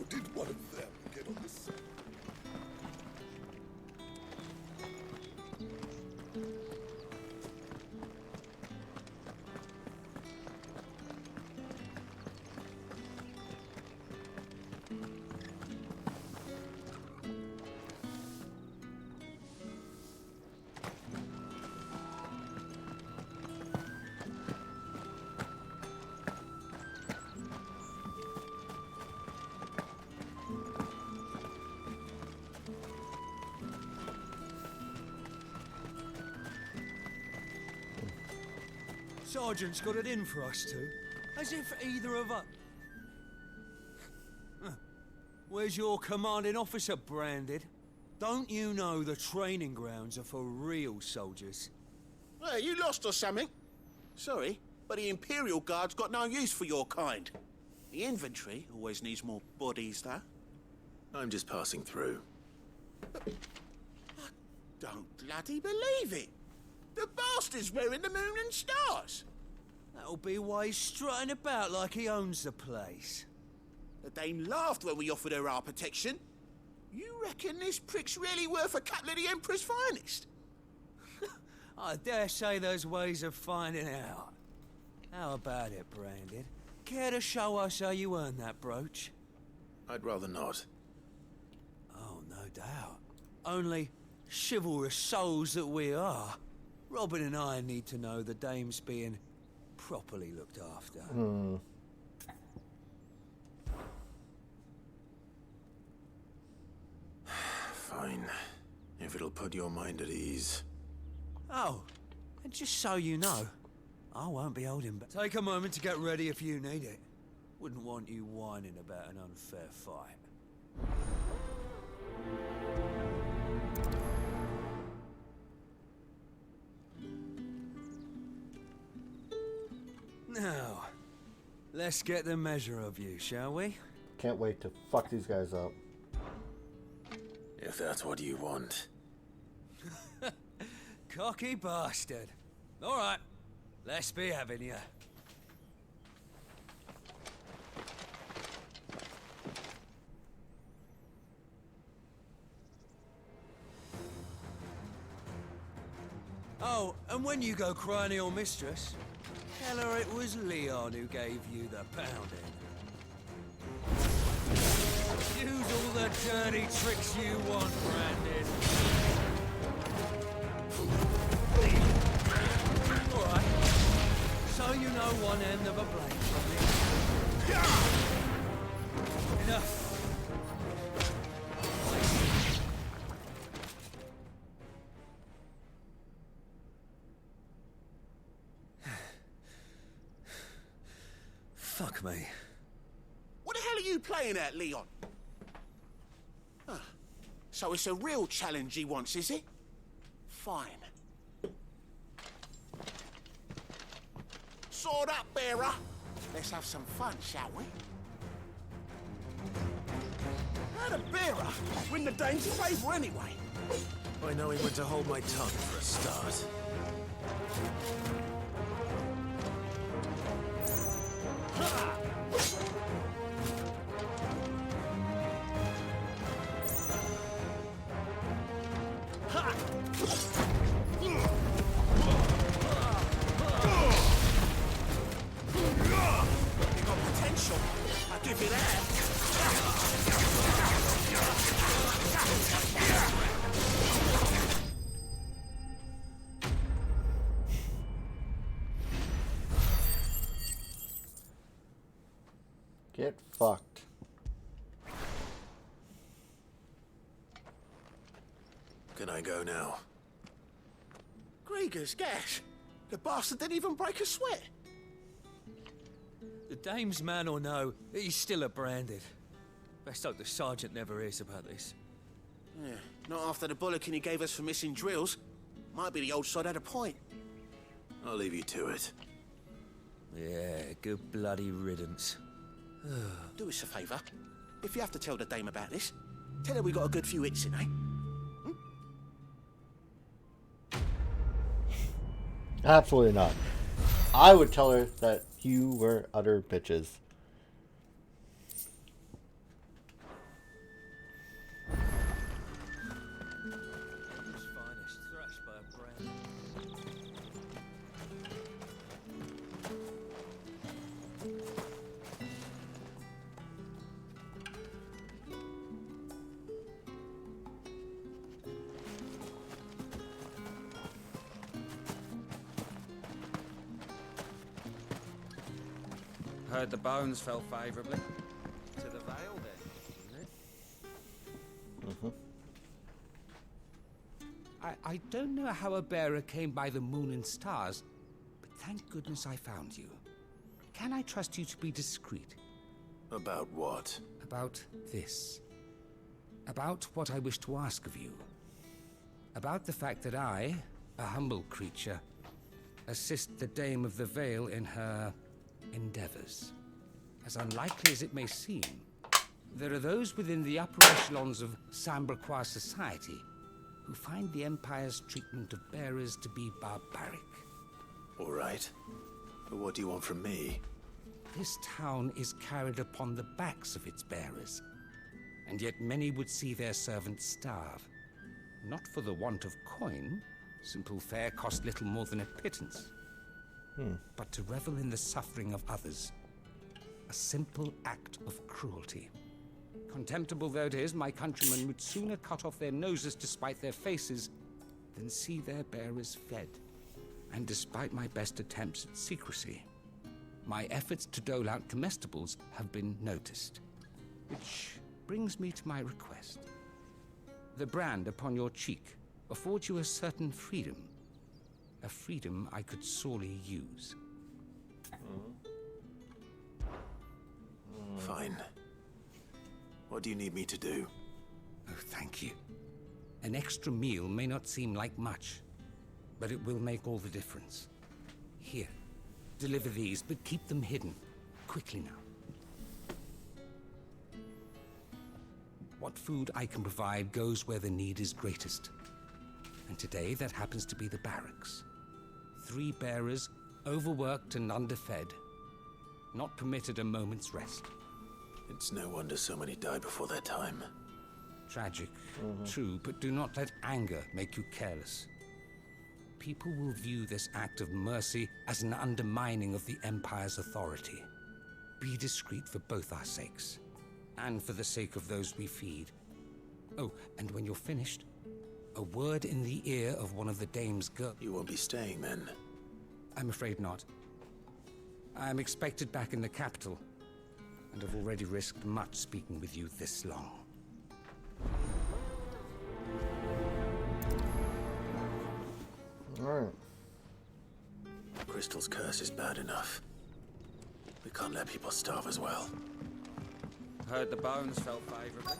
Did one of them get on this? Sergeant's got it in for us two, as if either of us... Where's your commanding officer, Branded? Don't you know the training grounds are for real soldiers? Hey, you lost or something? Sorry, but the Imperial Guard's got no use for your kind. The infantry always needs more bodies, though. I'm just passing through. I don't bloody believe it! The bastard's wearing the moon and stars! That'll be why he's strutting about like he owns the place. The dame laughed when we offered her our protection. You reckon this prick's really worth a couple of the Emperor's finest? I dare say there's ways of finding out. How about it, Branded? Care to show us how you earned that brooch? I'd rather not. Oh, no doubt. Only chivalrous souls that we are, Robin and I need to know the dame's being properly looked after. Fine. If it'll put your mind at ease. Oh, and just so you know, I won't be holding back. Take a moment to get ready if you need it. Wouldn't want you whining about an unfair fight. Now, let's get the measure of you, shall we? Can't wait to fuck these guys up. If that's what you want. Cocky bastard. All right, let's be having you. Oh, and when you go crying to your mistress, tell her it was Leon who gave you the pounding. Use all the dirty tricks you want, Brandon. All right. So you know one end of a blade from me. Enough. Fuck me. What the hell are you playing at, Leon? Ah, so it's a real challenge he wants, is it? Fine. Sword up, bearer. Let's have some fun, shall we? How'd a bearer win the dame's favour anyway? By knowing when to hold my tongue for a start. give you that. Get fucked. Can I go now? Grieger's gas. The bastard didn't even break a sweat. The dame's man or no, he's still a branded. Best hope the sergeant never hears about this. Yeah, not after the bollocking he gave us for missing drills. Might be the old sod had a point. I'll leave you to it. Yeah, good bloody riddance. Do us a favour. If you have to tell the dame about this, tell her we got a good few hits in, eh? Absolutely not. I would tell her that you were utter bitches. Heard the bones fell favourably to the Vale then, didn't it? I don't know how a bearer came by the moon and stars, but thank goodness I found you. Can I trust you to be discreet? About what? About this. About what I wish to ask of you. About the fact that I, a humble creature, assist the Dame of the Vale in her endeavors. As unlikely as it may seem, there are those within the upper echelons of Sambraquois society who find the Empire's treatment of bearers to be barbaric. All right. But what do you want from me? This town is carried upon the backs of its bearers, and yet many would see their servants starve. Not for the want of coin, simple fare cost little more than a pittance. But to revel in the suffering of others. A simple act of cruelty. Contemptible though it is, my countrymen would sooner cut off their noses to spite their faces than see their bearers fed. And despite my best attempts at secrecy, my efforts to dole out comestibles have been noticed. Which brings me to my request. The brand upon your cheek affords you a certain freedom. A freedom I could sorely use. Fine. What do you need me to do? Oh, thank you. An extra meal may not seem like much, but it will make all the difference. Here, deliver these, but keep them hidden. Quickly now. What food I can provide goes where the need is greatest. And today, that happens to be the barracks. 3 bearers, overworked and underfed. Not permitted a moment's rest. It's no wonder so many die before their time. Tragic, true, but do not let anger make you careless. People will view this act of mercy as an undermining of the Empire's authority. Be discreet for both our sakes, and for the sake of those we feed. Oh, and when you're finished, a word in the ear of one of the Dame's girls. You won't be staying then? I'm afraid not. I'm expected back in the capital, and have already risked much speaking with you this long. Alright. Crystal's curse is bad enough. We can't let people starve as well. Heard the bones fell favourably.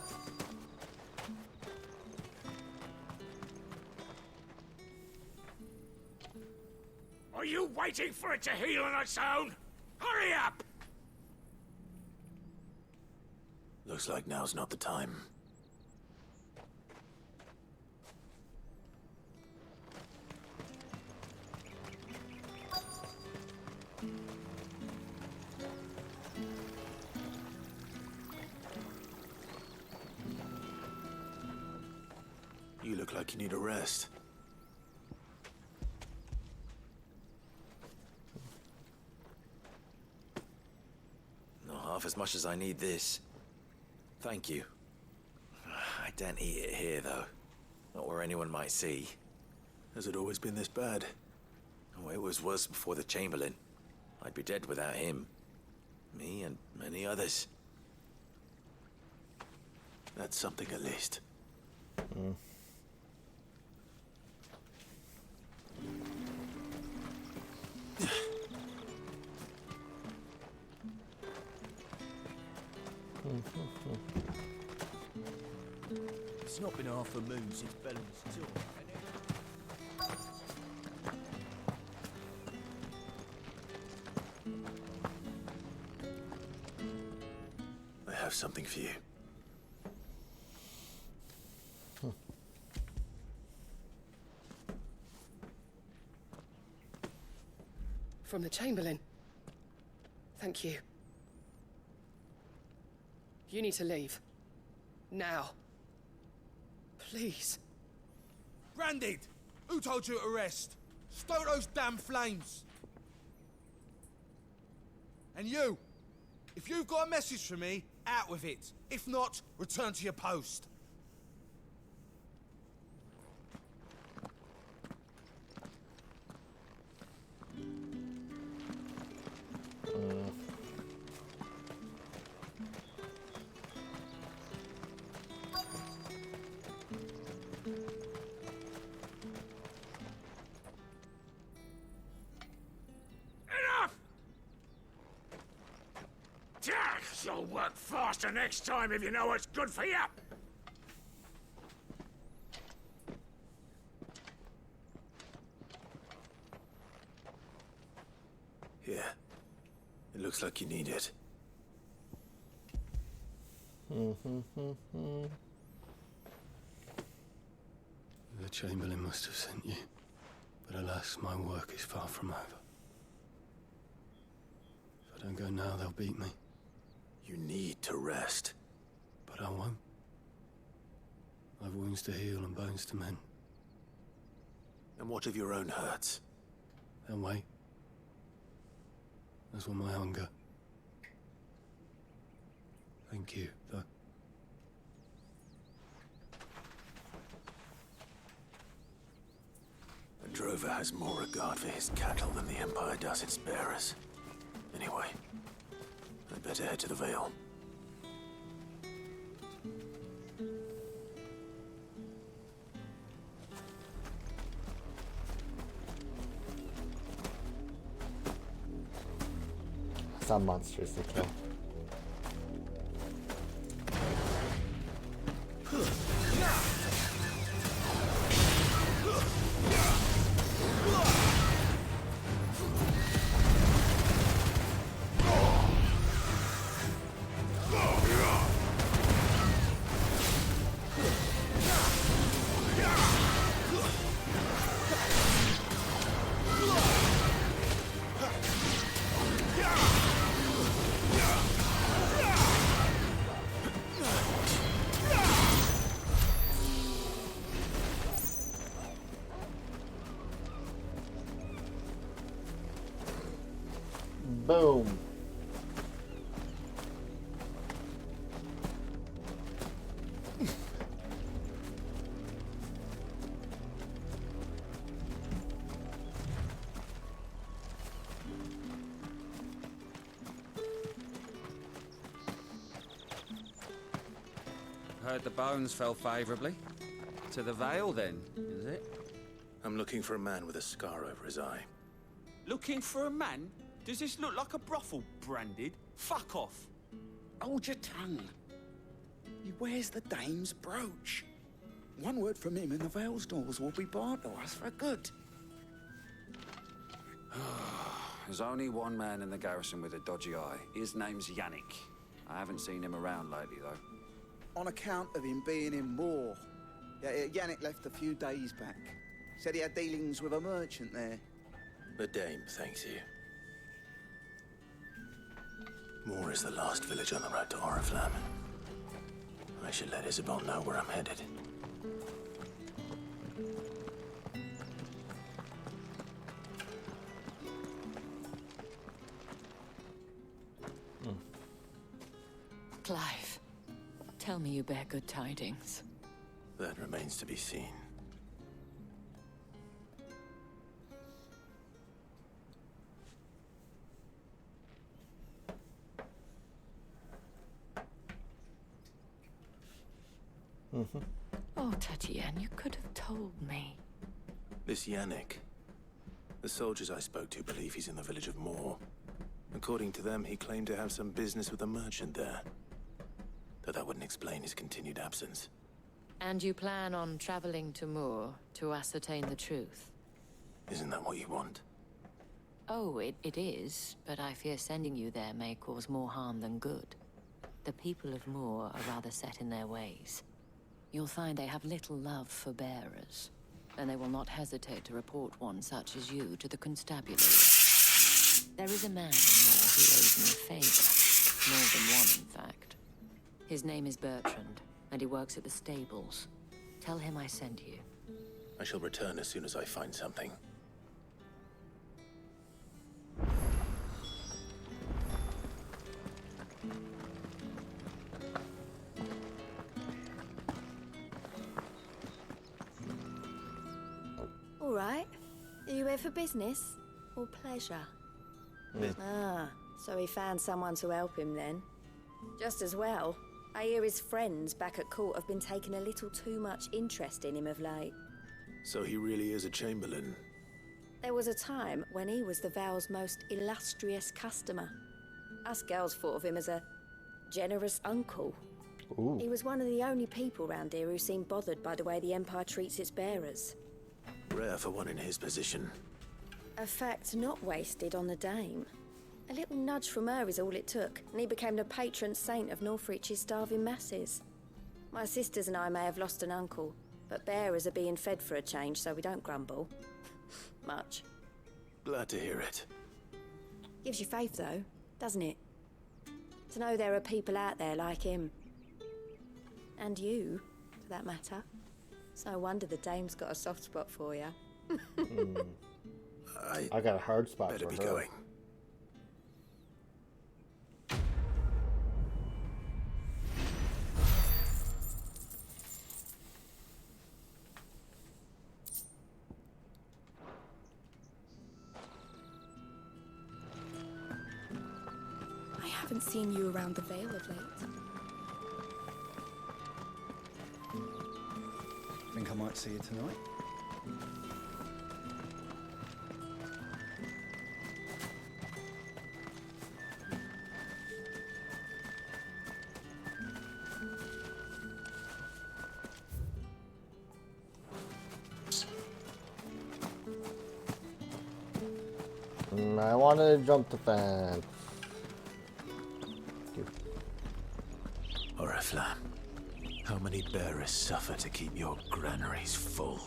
Are you waiting for it to heal on its own? Hurry up! Looks like now's not the time. You look like you need a rest. half as much as I need this. Thank you. I daren't eat it here, though. Not where anyone might see. Has it always been this bad? Oh, it was worse before the Chamberlain. I'd be dead without him. Me and many others. That's something at least. It's not been half a moon since Bellamy's tour. I have something for you. From the Chamberlain. Thank you. You need to leave. Now. Please. Branded! Who told you to rest? Stoke those damn flames! And you! If you've got a message for me, out with it. If not, return to your post. You'll work faster next time if you know what's good for you. Here. It looks like you need it. The Chamberlain must have sent you. But alas, my work is far from over. If I don't go now, they'll beat me. You need to rest. But I won't. I've wounds to heal and bones to mend. And what of your own hurts? They'll wait. As will my hunger. Thank you, though. A drover has more regard for his cattle than the Empire does its bearers. Anyway, I'd better head to the Vale. Some monsters to kill. Boom. Heard the bones fell favourably. To the Vale, then, is it? I'm looking for a man with a scar over his eye. Looking for a man? Does this look like a brothel, Branded? Fuck off. Hold your tongue. He wears the dame's brooch. One word from him and the Vale's doors will be barred to us for good. There's only one man in the garrison with a dodgy eye. His name's Yannick. I haven't seen him around lately, though. On account of him being in Moor. Yeah, Yannick left a few days back. Said he had dealings with a merchant there. The dame thanks you. Moor is the last village on the road to Oriflamme. I should let Isabel know where I'm headed. Clive, tell me you bear good tidings. That remains to be seen. Oh, Tatienne, you could have told me. This Yannick. The soldiers I spoke to believe he's in the village of Moor. According to them, he claimed to have some business with a merchant there. Though that wouldn't explain his continued absence. And you plan on traveling to Moor to ascertain the truth? Isn't that what you want? Oh, it is, but I fear sending you there may cause more harm than good. The people of Moor are rather set in their ways. You'll find they have little love for bearers, and they will not hesitate to report one such as you to the constabulary. There is a man in Moor who owes me a favor. More than one, in fact. His name is Bertrand, and he works at the stables. Tell him I sent you. I shall return as soon as I find something. All right. Are you here for business or pleasure? Ah, so he found someone to help him then. Just as well. I hear his friends back at court have been taking a little too much interest in him of late. So he really is a chamberlain. There was a time when he was the Val's most illustrious customer. Us girls thought of him as a generous uncle. Ooh. He was one of the only people round here who seemed bothered by the way the Empire treats its bearers. Rare for one in his position. A fact not wasted on the Dame. A little nudge from her is all it took, and he became the patron saint of Northreach's starving masses. My sisters and I may have lost an uncle, but bearers are being fed for a change, so we don't grumble. Much. Glad to hear it. Gives you faith, though, doesn't it? To know there are people out there like him. And you, for that matter. It's no wonder the Dame's got a soft spot for you. I got a hard spot better for be her. going. I haven't seen you around the Vale of late. Think I might see you tonight? I wanted to jump the fence. Oriflamme, how many bearers suffer to keep your granaries full?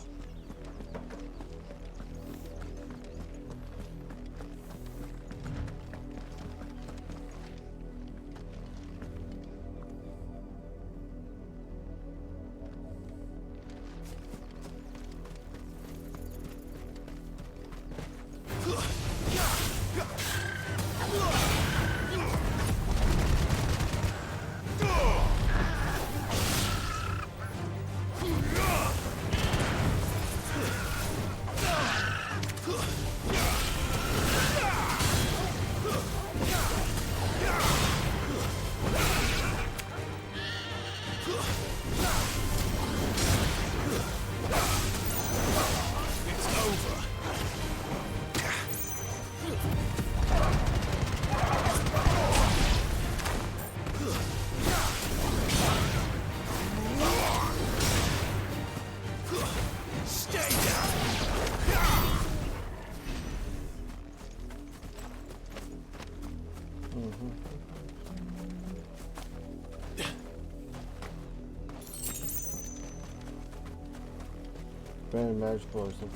Random magical or something.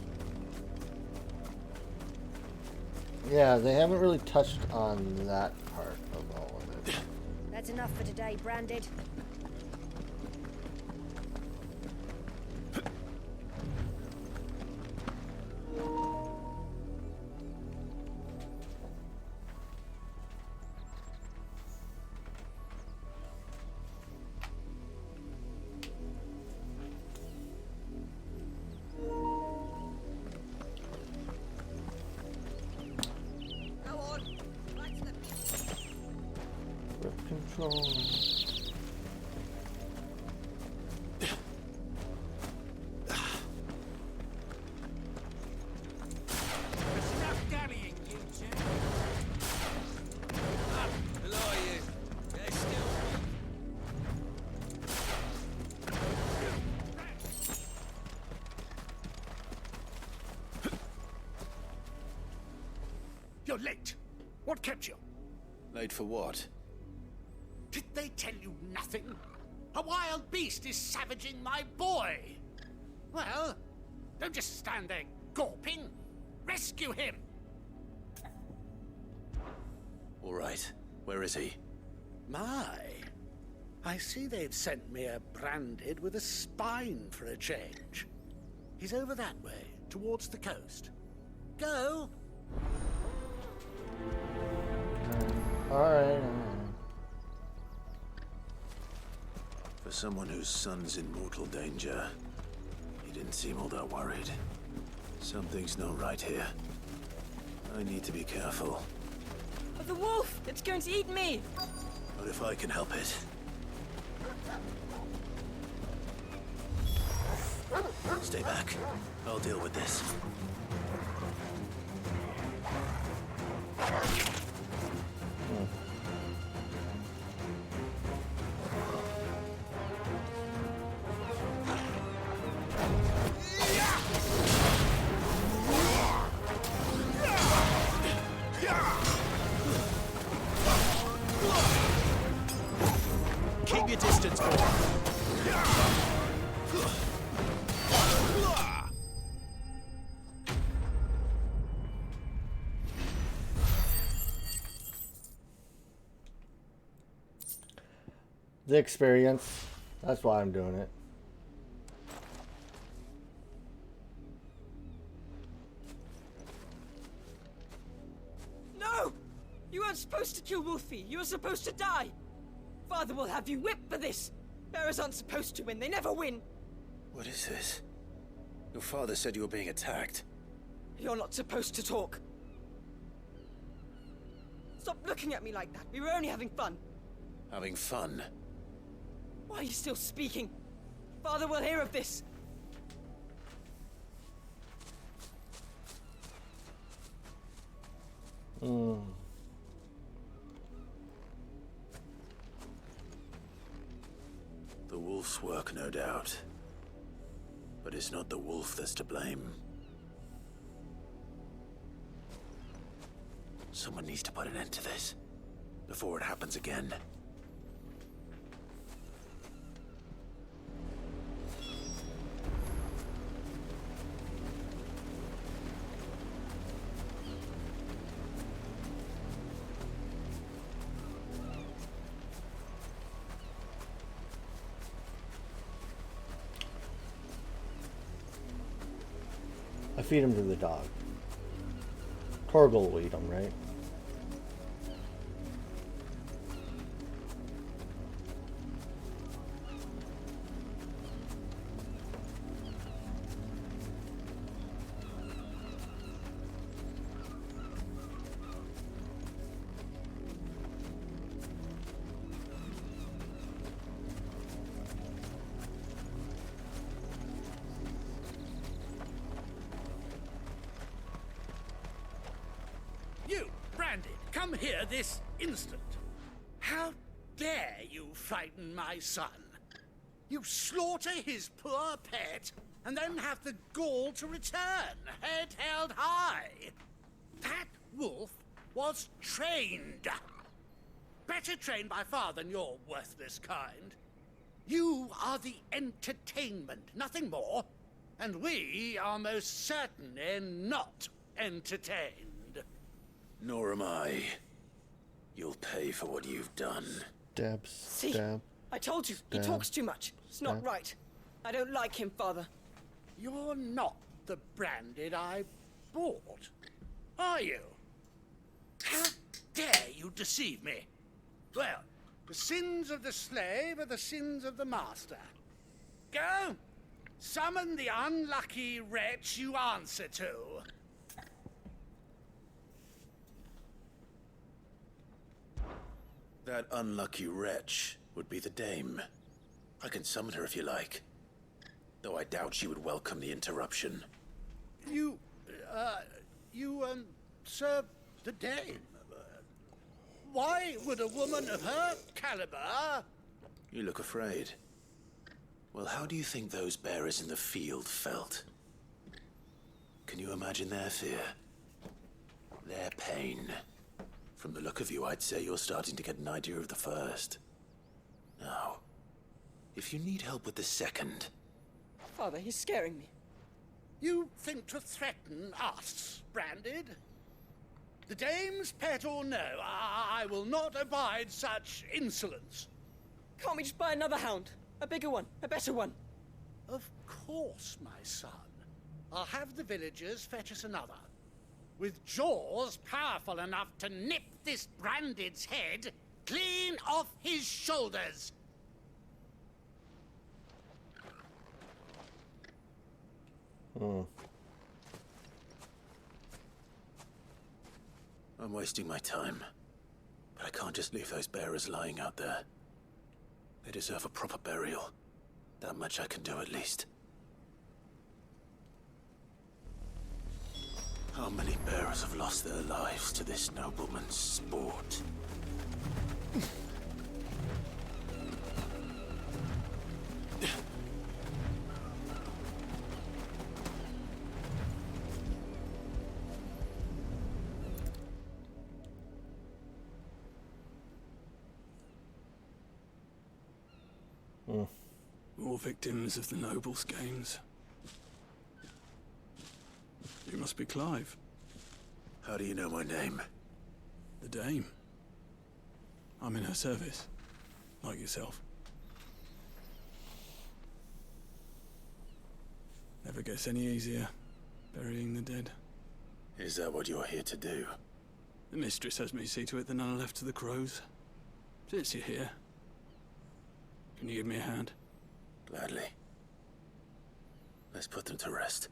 Yeah, they haven't really touched on that part of all of it. That's enough for today, Branded. You're late. What kept you? Late for what? Did they tell you nothing? A wild beast is savaging my boy. Well, don't just stand there gawping. Rescue him. All right. Where is he? My. I see they've sent me a branded with a spine for a change. He's over that way, towards the coast. Go. Alright. For someone whose son's in mortal danger, he didn't seem all that worried. Something's not right here. I need to be careful. But the wolf! It's going to eat me! But if I can help it. Stay back. I'll deal with this. Keep your distance, boy. The experience. That's why I'm doing it. No! You weren't supposed to kill Wolfie. You were supposed to die. Father will have you whipped for this. Bearers aren't supposed to win. They never win. What is this? Your father said you were being attacked. You're not supposed to talk. Stop looking at me like that. We were only having fun. Having fun? Why are you still speaking? Father will hear of this. The wolf's work, no doubt. But it's not the wolf that's to blame. Someone needs to put an end to this, before it happens again. I feed him to the dog. Torgal will eat him, right? You, Branded, come here this instant. How dare you frighten my son? You slaughter his poor pet, and then have the gall to return, head held high. That wolf was trained. Better trained by far than your worthless kind. You are the entertainment, nothing more. And we are most certainly not entertained. Nor am I. You'll pay for what you've done. Stab, See? stab. I told you. He Stab. talks too much. It's not Stab. right. I don't like him, Father. You're not the Branded I bought, are you? How dare you deceive me? Well, the sins of the slave are the sins of the master. Go! Summon the unlucky wretch you answer to. That unlucky wretch would be the Dame. I can summon her if you like. Though I doubt she would welcome the interruption. You serve the Dame. Why would a woman of her caliber... You look afraid. Well, how do you think those bearers in the field felt? Can you imagine their fear? Their pain? From the look of you, I'd say you're starting to get an idea of the first. Now, if you need help with the second... Father, he's scaring me. You think to threaten us, Branded? The Dame's pet or no, I will not abide such insolence. Can't we just buy another hound? A bigger one, a better one. Of course, my son. I'll have the villagers fetch us another. With jaws powerful enough to nip this Branded's head clean off his shoulders. I'm wasting my time. But I can't just leave those bearers lying out there. They deserve a proper burial. That much I can do at least. How many bearers have lost their lives to this nobleman's sport? More victims of the Nobles' games. You must be Clive. How do you know my name? The Dame. I'm in her service, like yourself. Never gets any easier, burying the dead. Is that what you're here to do? The mistress has me see to it that none are left to the crows. Since you're here, can you give me a hand? Gladly. Let's put them to rest.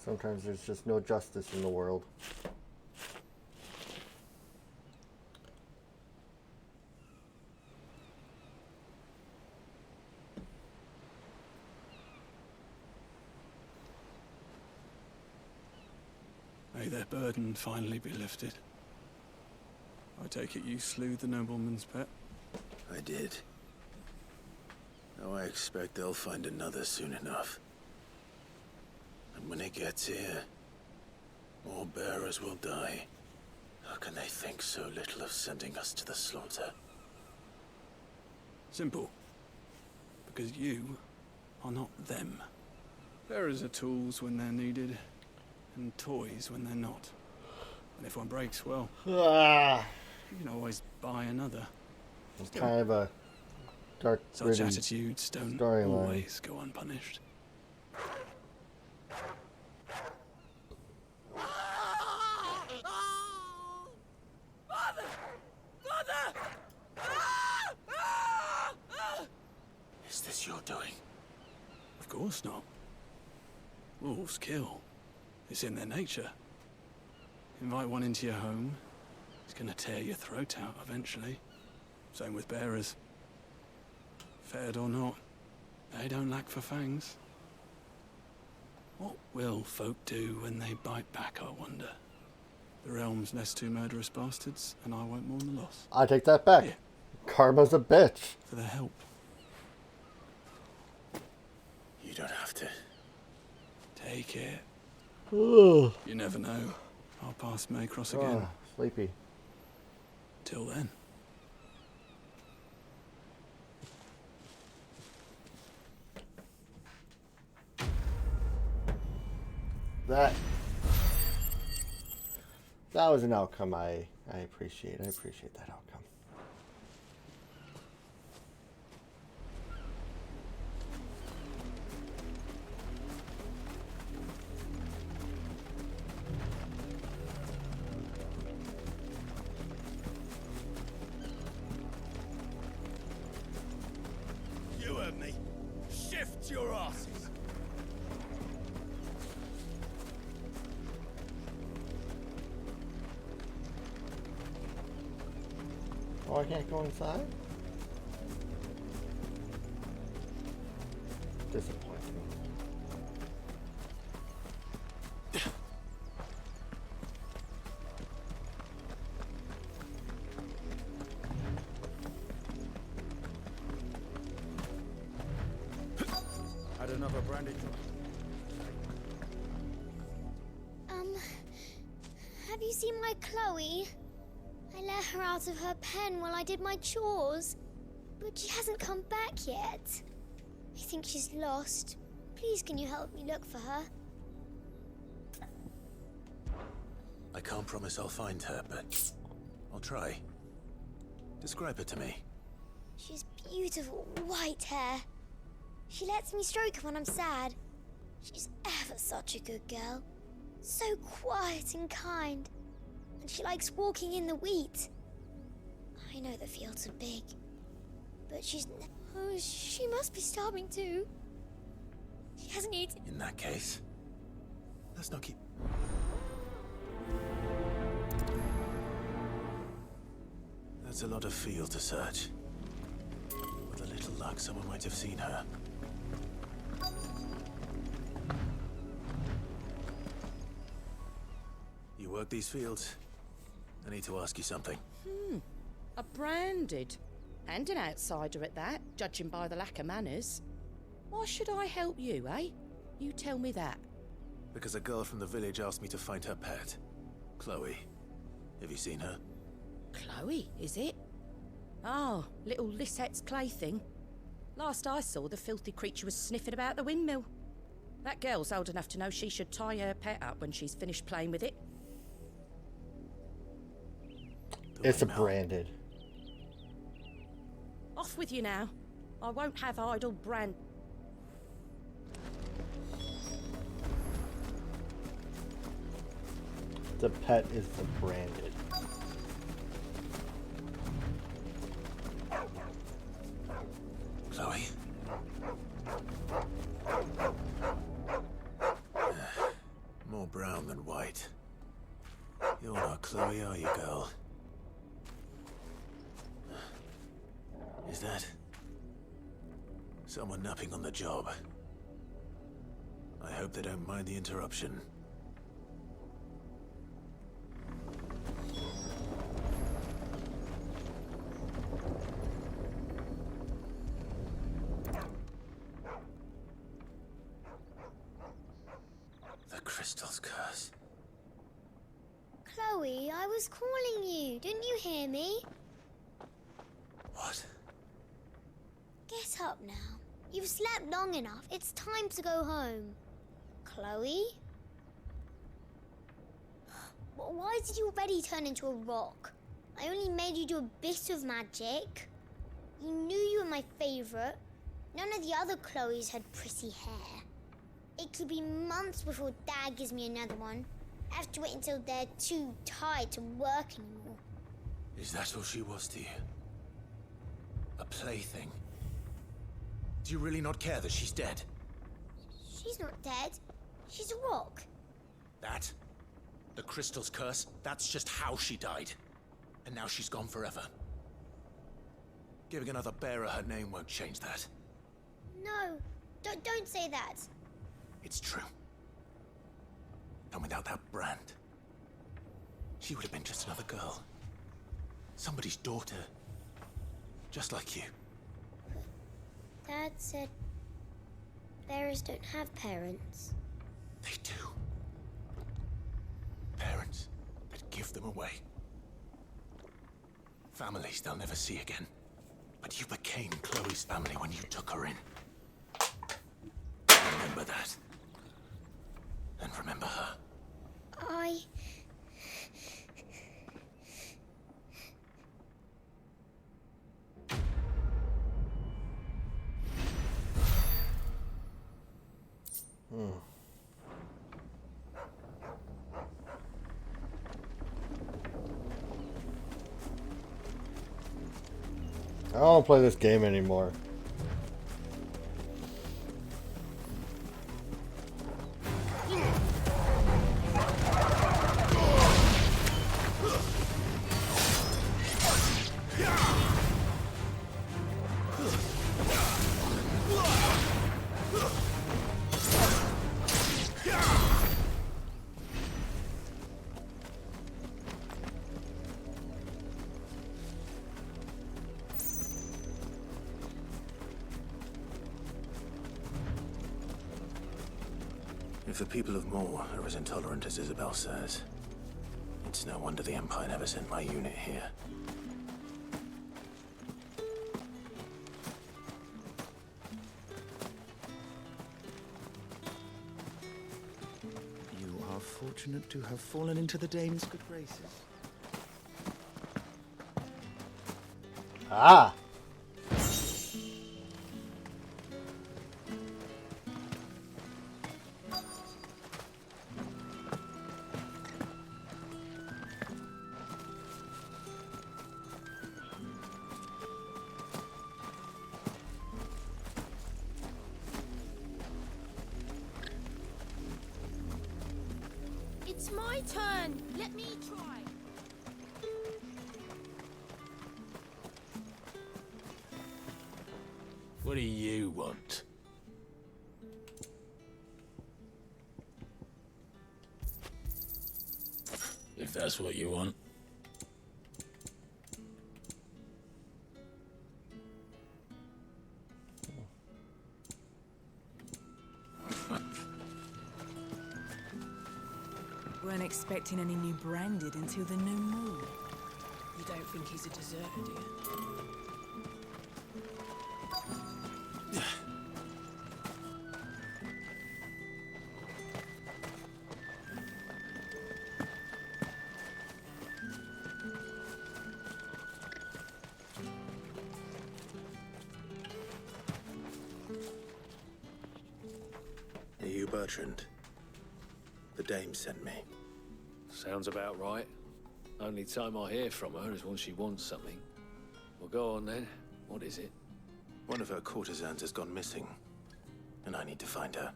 Sometimes there's just no justice in the world. May their burden finally be lifted. I take it you slew the nobleman's pet? I did. Now I expect they'll find another soon enough. And when it gets here, more bearers will die. How can they think so little of sending us to the slaughter? Simple. Because you are not them. Bearers are tools when they're needed, and toys when they're not. And if one breaks, well, you can always buy another. It's kind of a dark, such attitudes don't always go unpunished. Is this your doing? Of course not. Wolves kill. It's in their nature. Invite one into your home, it's gonna tear your throat out eventually. Same with bearers. Fed or not, they don't lack for fangs. What will folk do when they bite back, I wonder? The realm's less two murderous bastards, and I won't mourn the loss. I take that back. Yeah. Karma's a bitch. For their help. You don't have to. Take it. Ugh. You never know. Our paths may cross again. Sleepy. Till then. That was an outcome I appreciate. I appreciate that outcome. You heard me. Shift your asses. Oh, I can't go inside? Disappointing. Had another brandy joint. Have you seen my Chloe? I let her out of her pen while I did my chores, but she hasn't come back yet. I think she's lost. Please, can you help me look for her? I can't promise I'll find her, but I'll try. Describe her to me. She's beautiful white hair. She lets me stroke her when I'm sad. She's ever such a good girl. So quiet and kind. And she likes walking in the wheat. I know the fields are big, but she's... Oh, she must be starving too. She hasn't eaten... In that case, let's not keep... That's a lot of field to search. With a little luck, someone might have seen her. You work these fields? I need to ask you something. A branded. And an outsider at that, judging by the lack of manners. Why should I help you, eh? You tell me that. Because a girl from the village asked me to find her pet. Chloe. Have you seen her? Chloe, is it? Oh, little Lisette's plaything. Last I saw, the filthy creature was sniffing about the windmill. That girl's old enough to know she should tie her pet up when she's finished playing with it. It's a branded. Off with you now. I won't have idle brand... The pet is the branded. Chloe? More brown than white. You're not Chloe, are you, girl? Is that... someone napping on the job? I hope they don't mind the interruption. The crystal's curse. Chloe, I was calling you. Didn't you hear me? What? Get up now. You've slept long enough. It's time to go home. Chloe? Why did you already turn into a rock? I only made you do a bit of magic. You knew you were my favorite. None of the other Chloes had pretty hair. It could be months before Dad gives me another one. I have to wait until they're too tired to work anymore. Is that all she was to you? A plaything? Do you really not care that she's dead? She's not dead. She's a rock. That? The crystal's curse? That's just how she died. And now she's gone forever. Giving another bearer her name won't change that. No, don't say that. It's true. And without that brand, she would have been just another girl. Somebody's daughter. Just like you. Dad said bearers don't have parents. They do. Parents that give them away. Families they'll never see again. But you became Chloe's family when you took her in. Remember that. And remember her. I don't play this game anymore. Yeah! If the people of Moor are as intolerant as Isabel says, it's no wonder the Empire never sent my unit here. You are fortunate to have fallen into the Dane's good graces. Ah! It's my turn. Let me try. What do you want? If that's what you want. Weren't expecting any new branded until the new moon. You don't think he's a deserter, do you? Are you Bertrand? The Dame sent me. Sounds about right. Only time I hear from her is when she wants something. Well, go on then. What is it? One of her courtesans has gone missing, and I need to find her.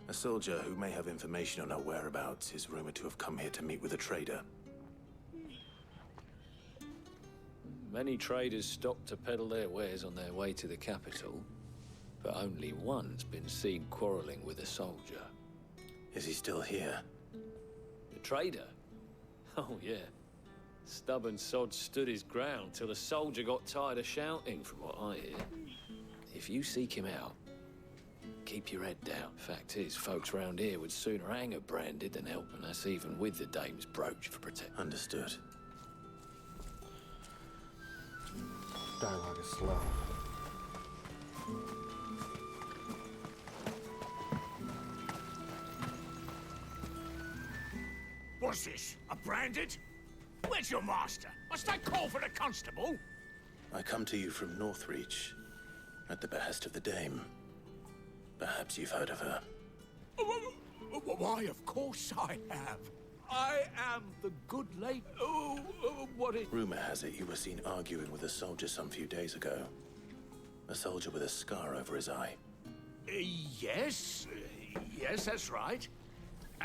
A soldier who may have information on her whereabouts is rumored to have come here to meet with a trader. Many traders stop to peddle their wares on their way to the capital, but only one's been seen quarreling with a soldier. Is he still here? The trader? Oh, yeah. Stubborn sod stood his ground till the soldier got tired of shouting, from what I hear. If you seek him out, keep your head down. Fact is, folks round here would sooner hang a branded than helping us, even with the Dame's brooch for protection. Understood. Dialogue is slow. What's this? A branded? Where's your master? Must I call for the constable? I come to you from Northreach, at the behest of the Dame. Perhaps you've heard of her. Why, of course I have. I am the good lady. What is... Rumor has it you were seen arguing with a soldier some few days ago. A soldier with a scar over his eye. Yes, that's right.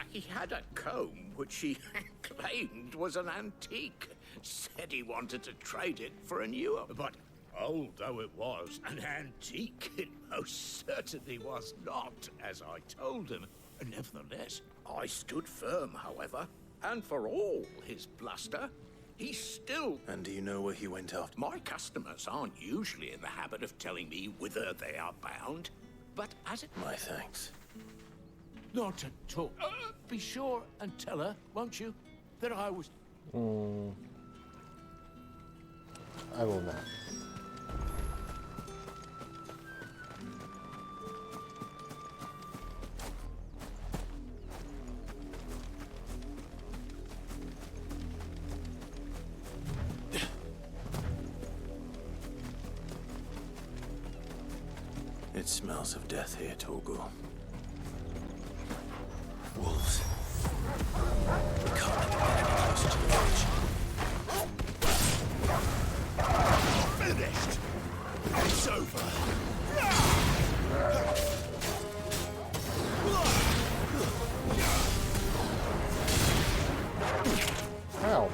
He had a comb which he claimed was an antique. Said he wanted to trade it for a newer. But old though it was, an antique it most certainly was not, as I told him. Nevertheless, I stood firm, however, and for all his bluster, he still... And do you know where he went after? My customers aren't usually in the habit of telling me whither they are bound, but as it... My thanks. Not at all. Be sure and tell her, won't you, that I was... I will not. It smells of death here, Torgal. Wolves. We can't let them get any closer to the village. Finished! It's over! Ow.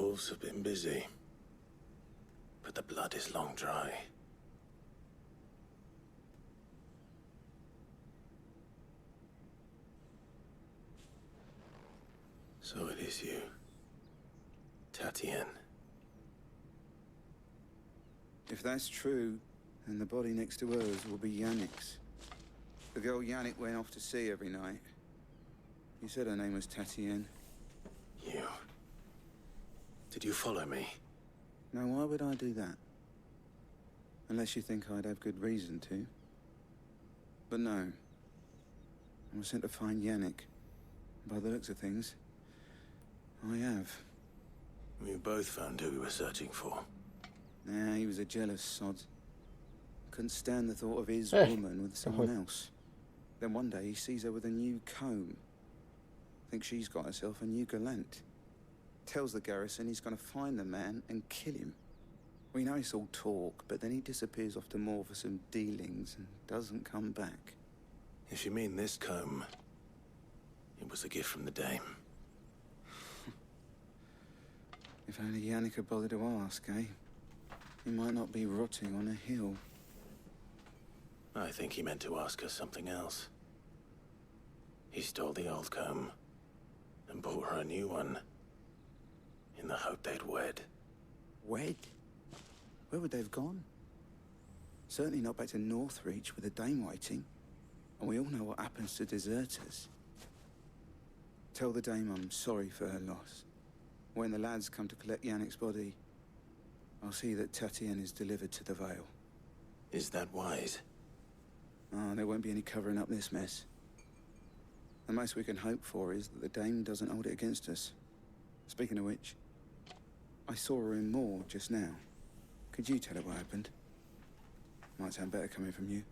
wolves have been busy, but the blood is long dry. So it is you, Tatien. If that's true, then the body next to hers will be Yannick's. The girl Yannick went off to sea every night. You said her name was Tatien. You... Did you follow me? Now, why would I do that? Unless you think I'd have good reason to. But no. I was sent to find Yannick. By the looks of things, I have. We both found who we were searching for. Nah, he was a jealous sod. Couldn't stand the thought of his woman with someone else. Then one day he sees her with a new comb. Thinks she's got herself a new gallant. Tells the garrison he's gonna find the man and kill him. We know it's all talk, but then he disappears off to Moor for some dealings and doesn't come back. If you mean this comb, it was a gift from the Dame. If only Yannick had bothered to ask, eh? He might not be rotting on a hill. I think he meant to ask us something else. He stole the old comb and bought her a new one in the hope they'd wed. Wed? Where would they have gone? Certainly not back to Northreach with the Dame waiting. And we all know what happens to deserters. Tell the Dame I'm sorry for her loss. When the lads come to collect Yannick's body, I'll see that Tatien is delivered to the Vale. Is that wise? Oh, there won't be any covering up this mess. The most we can hope for is that the Dame doesn't hold it against us. Speaking of which, I saw her in Moor just now. Could you tell her what happened? Might sound better coming from you.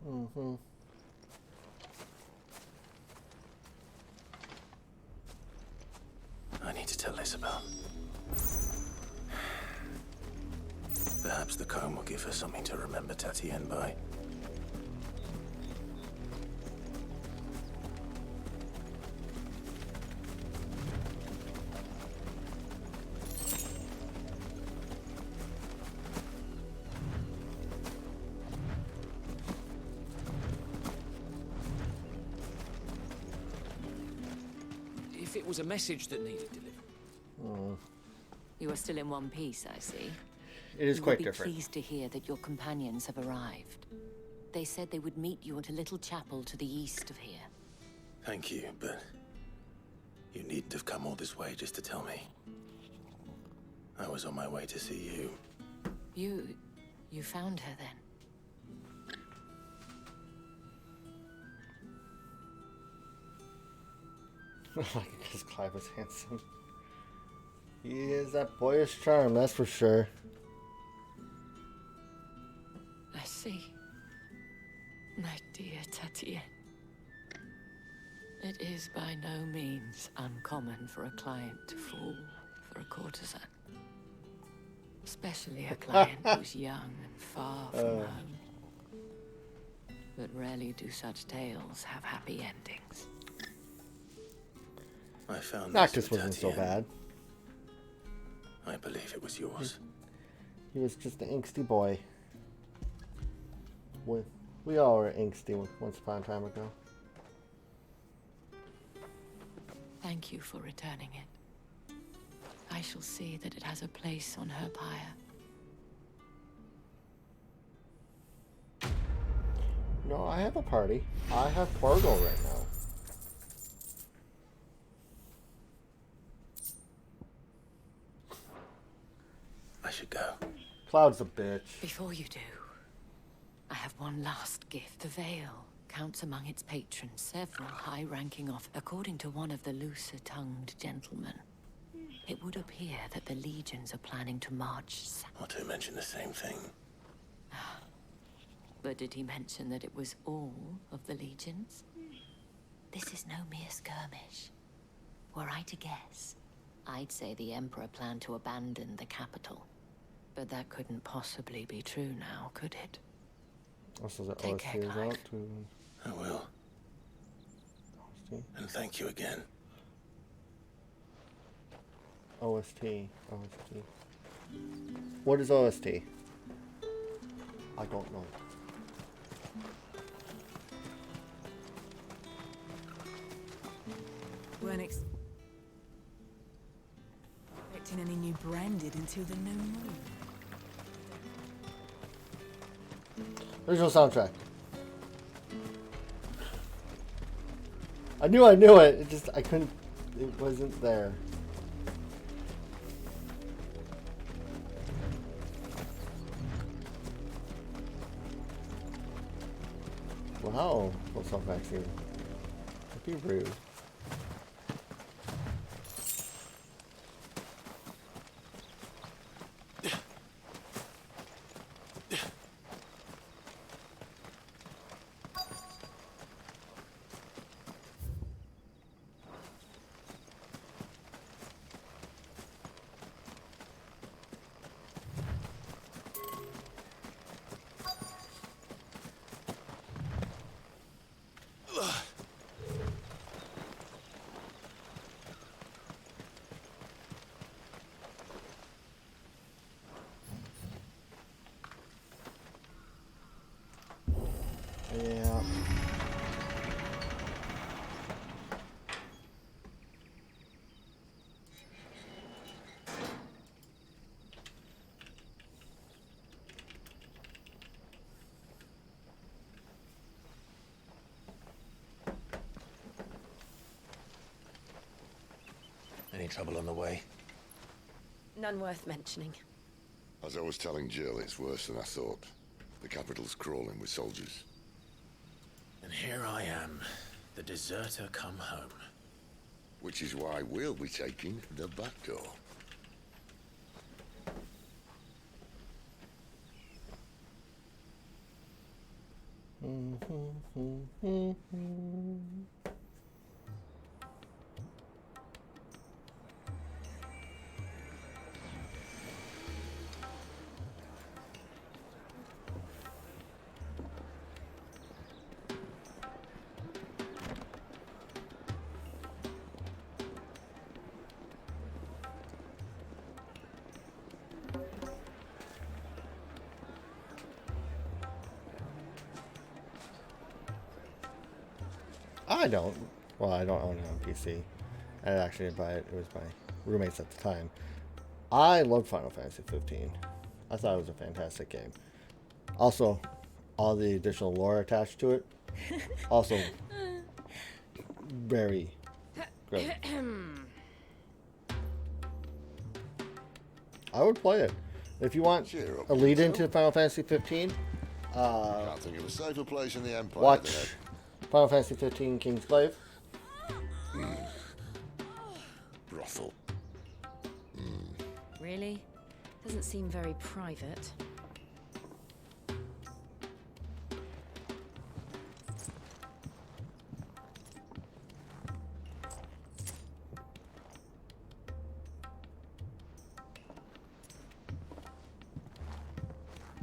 Mm-hmm. I need to tell Isabel. Perhaps the comb will give her something to remember Tatien by. If it was a message that needed delivery. You are still in one piece, I see. It is You quite will be different. pleased to hear that your companions have arrived. They said they would meet you at a little chapel to the east of here. Thank you, but you needn't have come all this way just to tell me. I was on my way to see you. You found her then? Like, because Clive was handsome. He is that boyish charm, that's for sure. I see. My dear Tatien. It is by no means uncommon for a client to fall for a courtesan. Especially a client who's young and far from home. But rarely do such tales have happy endings. I found Noctis wasn't so bad. I believe it was yours. He was just an angsty boy. We all were angsty once upon a time ago. Thank you for returning it. I shall see that it has a place on her pyre. No, I have a party. I have Portal right now. I should go. Cloud's a bitch. Before you do, I have one last gift. The Vale counts among its patrons several high-ranking according to one of the looser-tongued gentlemen. It would appear that the legions are planning to march south. Not to mention the same thing. But did he mention that it was all of the legions? This is no mere skirmish. Were I to guess, I'd say the Emperor planned to abandon the capital. But that couldn't possibly be true now, could it? Take care, Clive. I will. And thank you again. OST. What is OST? I don't know. Weren't expecting any new branded until the new moon. Original soundtrack. I knew it. It just I couldn't. It wasn't there. Wow, what's up back here? That'd be rude. Yeah. Any trouble on the way? None worth mentioning. As I was telling Jill, it's worse than I thought. The capital's crawling with soldiers. And here I am, the deserter come home. Which is why we'll be taking the back door. I don't. Well, I don't own it on PC. I actually didn't buy it. It was my roommates at the time. I loved Final Fantasy 15. I thought it was a fantastic game. Also, all the additional lore attached to it. Also, very great. I would play it. If you want a lead into Final Fantasy 15, Can't think of a safer place in the Empire. watch Final Fantasy 15 Kingsglaive. Brothel. Really? Doesn't seem very private.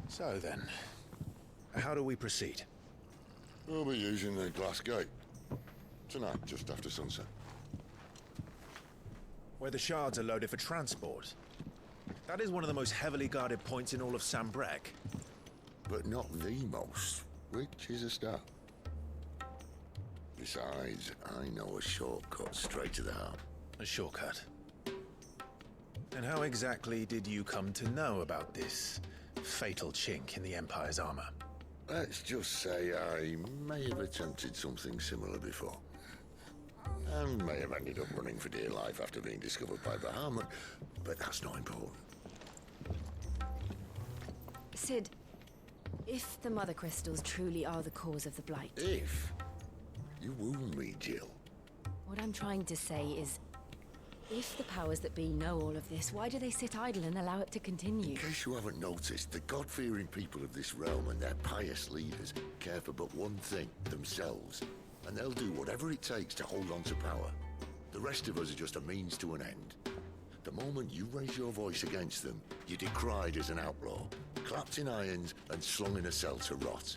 So then, how do we proceed? We'll be using the glass gate. Tonight, just after sunset. Where the shards are loaded for transport. That is one of the most heavily guarded points in all of Sambrek. But not the most, which is a start. Besides, I know a shortcut straight to the heart. A shortcut? And how exactly did you come to know about this fatal chink in the Empire's armor? Let's just say I may have attempted something similar before. And may have ended up running for dear life after being discovered by Bahamut, but that's not important. Sid, if the Mother Crystals truly are the cause of the Blight... If? You wound me, Jill. What I'm trying to say is, if the powers that be know all of this, why do they sit idle and allow it to continue? In case you haven't noticed, the God-fearing people of this realm and their pious leaders care for but one thing, themselves. And they'll do whatever it takes to hold on to power. The rest of us are just a means to an end. The moment you raise your voice against them, you're decried as an outlaw, clapped in irons and slung in a cell to rot.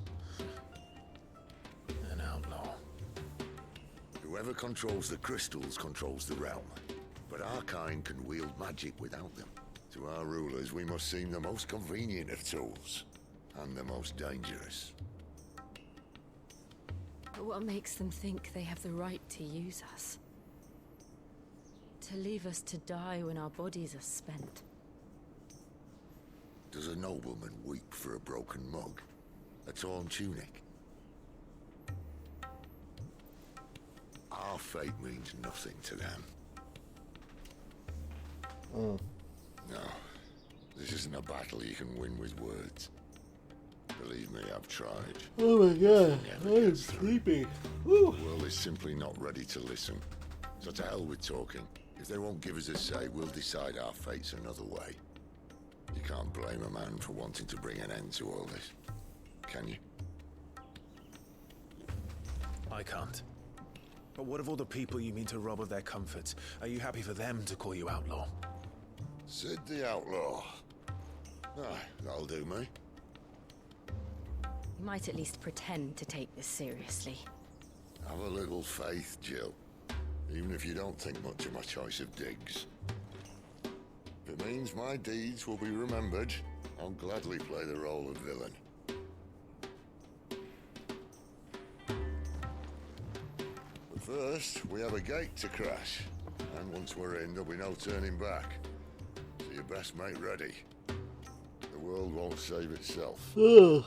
An outlaw. Whoever controls the crystals controls the realm. but our kind can wield magic without them. To our rulers, we must seem the most convenient of tools, and the most dangerous. But what makes them think they have the right to use us? To leave us to die when our bodies are spent? Does a nobleman weep for a broken mug? A torn tunic? Our fate means nothing to them. Mm. No, this isn't a battle you can win with words. Believe me, I've tried. Oh my god, I'm sleepy. The world is simply not ready to listen. So to hell with talking. If they won't give us a say, we'll decide our fates another way. You can't blame a man for wanting to bring an end to all this, can you? I can't. But what of all the people you mean to rob of their comforts? Are you happy for them to call you outlaw? Sid the Outlaw. Ah, that'll do me. You might at least pretend to take this seriously. Have a little faith, Jill. Even if you don't think much of my choice of digs. If it means my deeds will be remembered, I'll gladly play the role of villain. But first, we have a gate to crash. And once we're in, there'll be no turning back. So you best make ready. The world won't save itself. Ugh.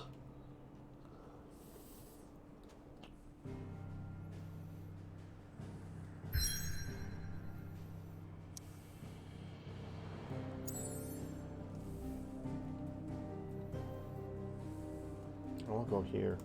I'll go here.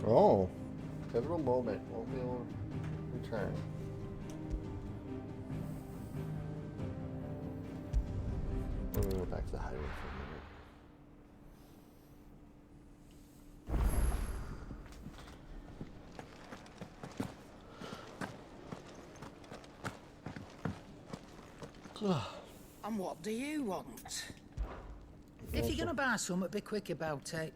Oh. Pivotal moment. Won't be able to return. We're gonna go back to the highway for a minute. And what do you want? If you're gonna buy something, be quick about it.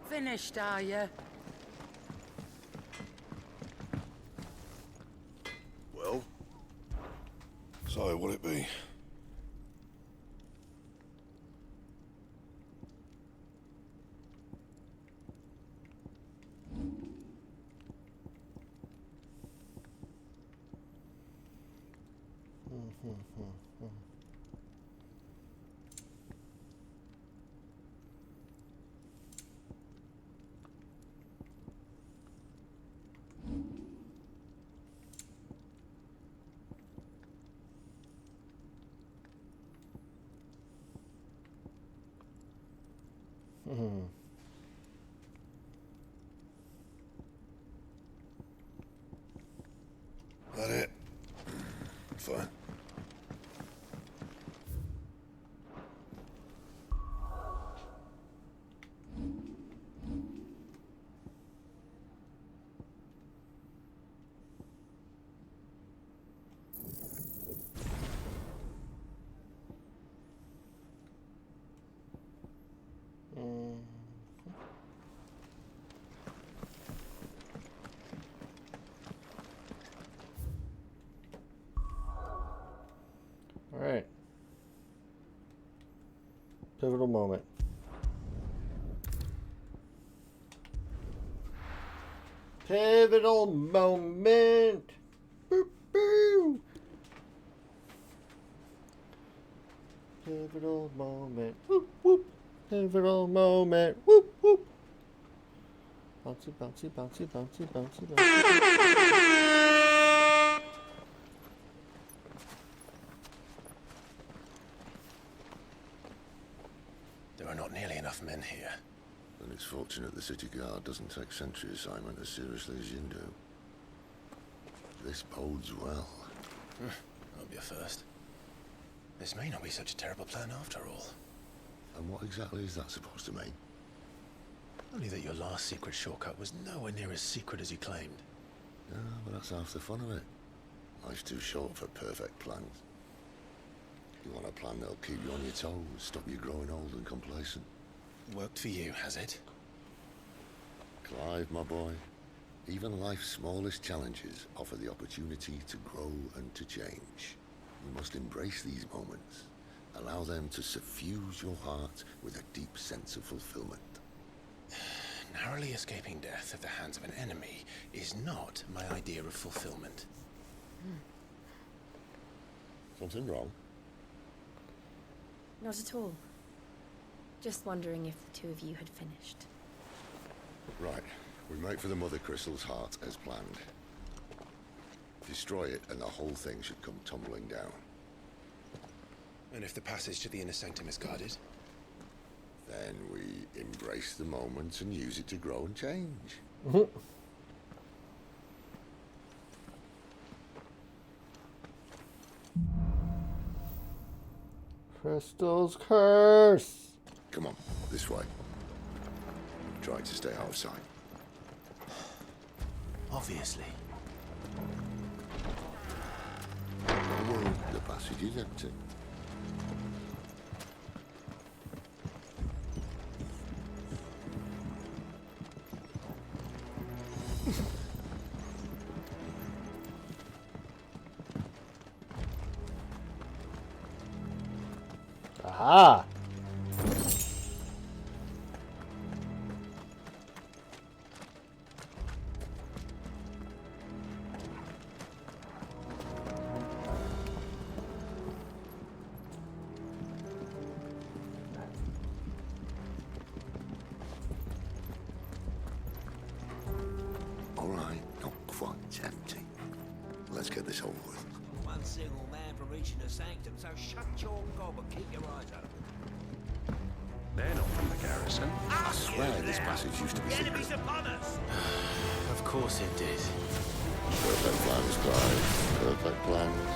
Finished, are you? Well? So, what'll it be? That it? Fine. Alright. Pivotal moment. Pivotal moment. Boop, boo. Pivotal moment. Whoop, whoop. Pivotal moment. Whoop, whoop. Bouncy, bouncy, bouncy, bouncy, bouncy, bouncy. There are not nearly enough men here. And it's fortunate the city guard doesn't take sentry assignment as seriously as you do. This bodes well. That'll be a first. This may not be such a terrible plan after all. And what exactly is that supposed to mean? Only that your last secret shortcut was nowhere near as secret as you claimed. Yeah, but that's half the fun of it. Life's too short for perfect plans. You want a plan that'll keep you on your toes, stop you growing old and complacent. Worked for you, has it? Clive, my boy, even life's smallest challenges offer the opportunity to grow and to change. You must embrace these moments. Allow them to suffuse your heart with a deep sense of fulfillment. Narrowly escaping death at the hands of an enemy is not my idea of fulfillment. Something wrong? Not at all. Just wondering if the two of you had finished. Right. We make for the Mother Crystal's heart as planned. Destroy it and the whole thing should come tumbling down. And if the passage to the inner sanctum is guarded? Then we embrace the moment and use it to grow and change. Crystal's curse! Come on, this way. Try to stay out of sight. Obviously. Well, the passage is empty. Aha! All right, not quite empty. Let's get this over with. One single man from reaching the sanctum, so shut your gob and keep your eyes open. They're not from the garrison. I swear this passage used to be secret. Enemies upon us! Of course it did. Perfect plans, Clive. Perfect plans.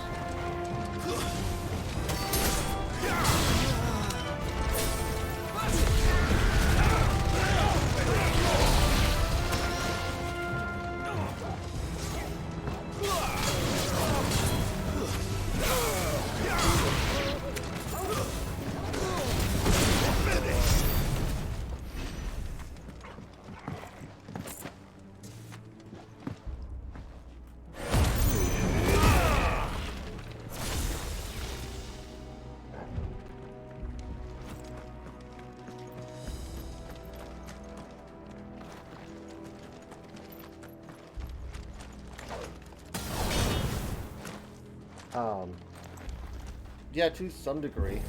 Yeah, to some degree.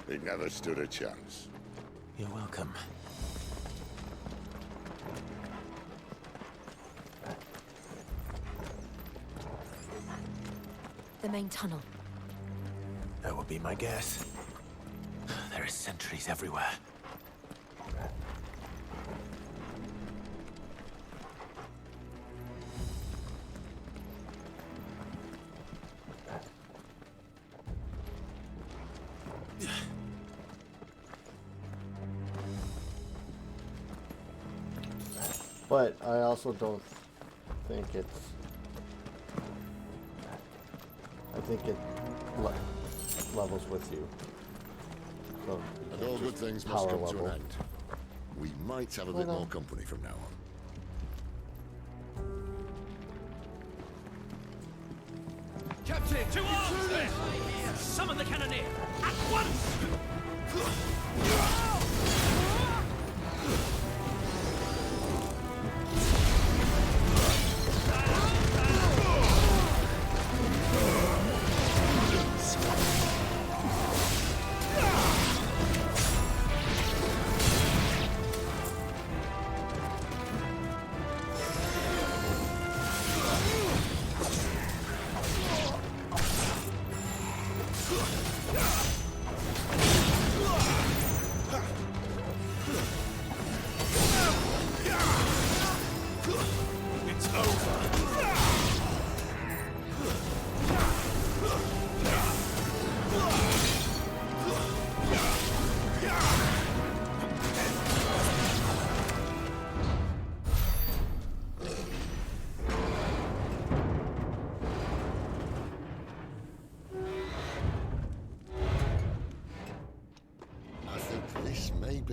He never stood a chance. You're welcome. The main tunnel. That would be my guess. There are sentries everywhere. But I also don't think it's... I think it levels with you. So you And all can't good just things must power come to level. an end. We might have a Well, bit no. more company from now on. Captain, to arms then! Summon the cannoneer! At once!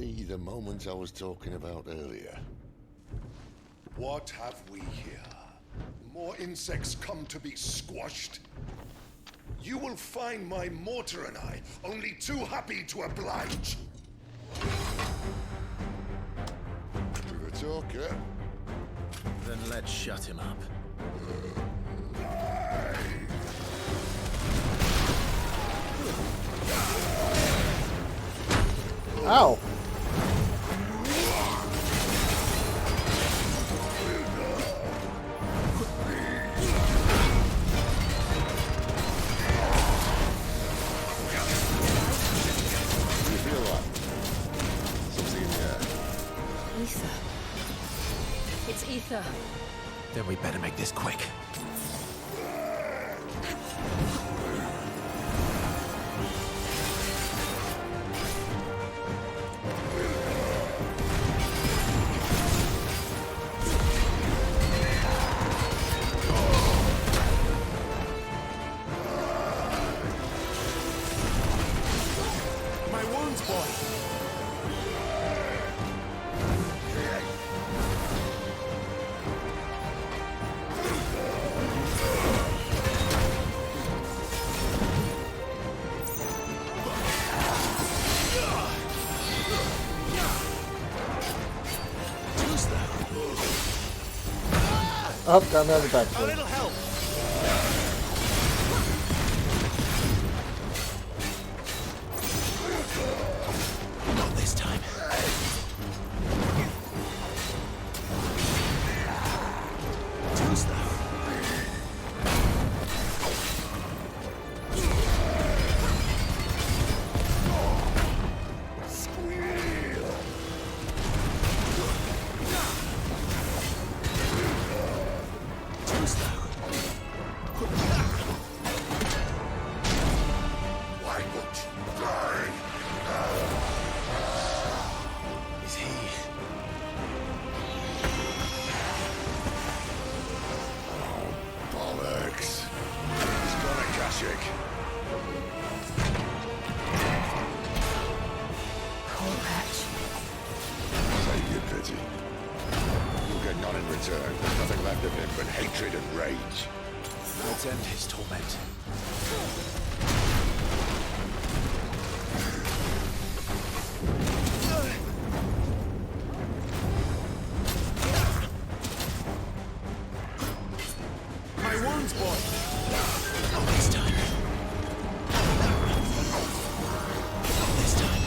be the moment I was talking about earlier. What have we here? More insects come to be squashed? You will find my mortar and I only too happy to oblige. With a talker. Then let's shut him up. Ow! Ether. It's ether. Then we better make this quick. My wounds, boy. Oh, got another back. A little help. Not this time. Too slow. Too slow. Why won't you die? Is he? Bollocks. He's gone, Akashic. Poor Patch. Save your pity. You'll get none in return. There's nothing left of him but hatred and rage. Let's end his torment. My wounds, boy. Not this time. Not this time.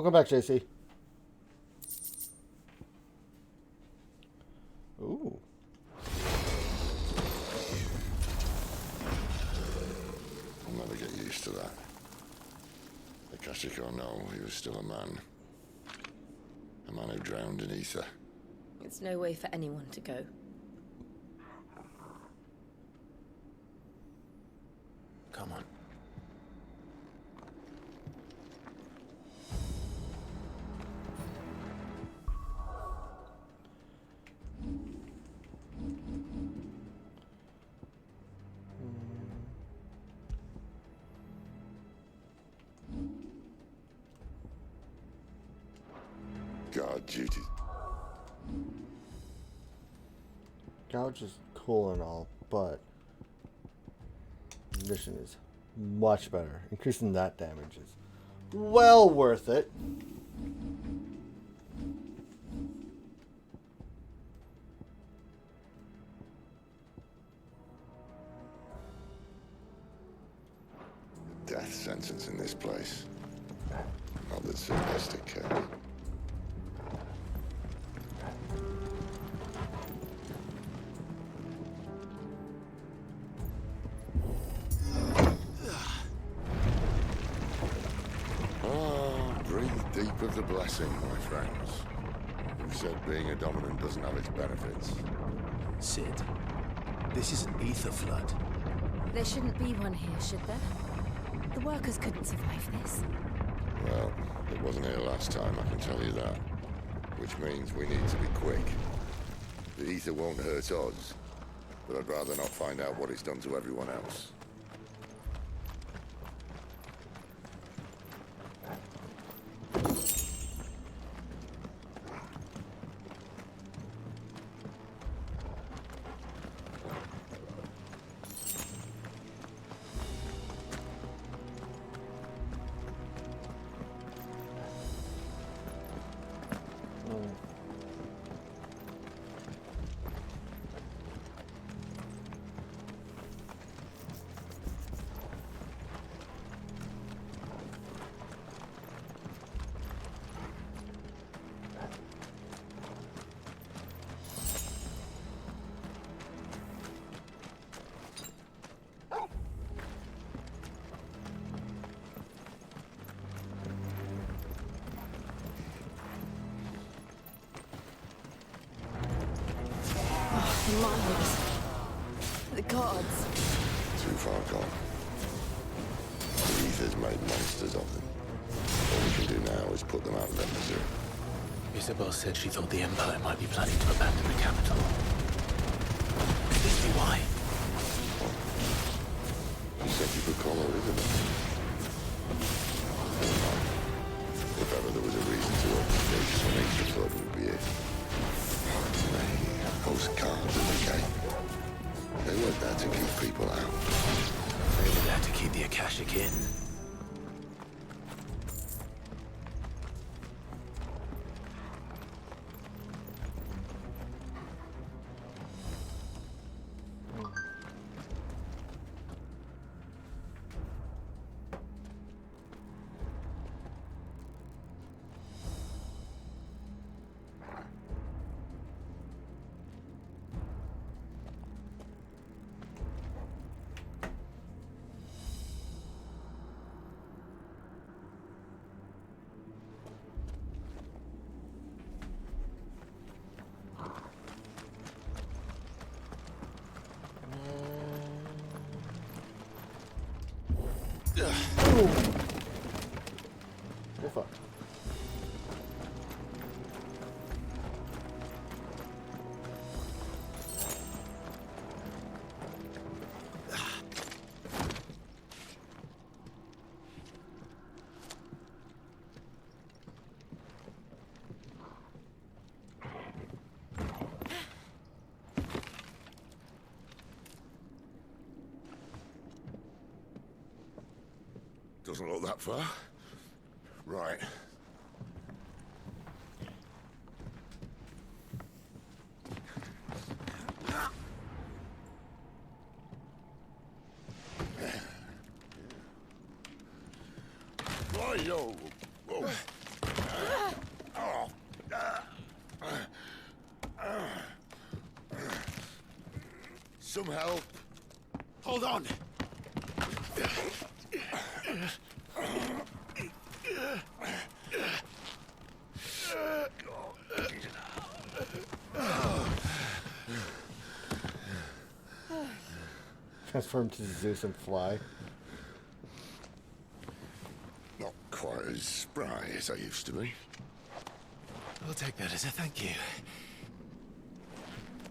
Welcome back, JC. Ooh. I'll never get used to that. Akashic or no, he was still a man. A man who drowned in ether. It's no way for anyone to go. Come on. Guard duty. Gouge is cool and all, but mission is much better. Increasing that damage is well worth it. Death sentence in this place. Not that Sylvester cares. Of the blessing, my friends. Who said being a dominant doesn't have its benefits? Sid, this is an ether flood. There shouldn't be one here, should there? The workers couldn't survive this. Well, it wasn't here last time, I can tell you that. Which means we need to be quick. The ether won't hurt us, but I'd rather not find out what it's done to everyone else. Minds. The gods. Too far gone. The ether's made monsters of them. All we can do now is put them out of their misery. Isabel said she thought the Empire might be planning to abandon the capital. Could this be why? She said you could call her Isabel. Never mind. If ever there was a reason to open the gates for me, the flood would be it. Those guards in the gate. They weren't there to keep people out. They were there to keep the Akashic in. Oh fuck. Doesn't look that far. Right. Yo. Whoa. some help? Hold on! Transform to Zeus and fly. Not quite as spry as I used to be. I'll take that as a thank you.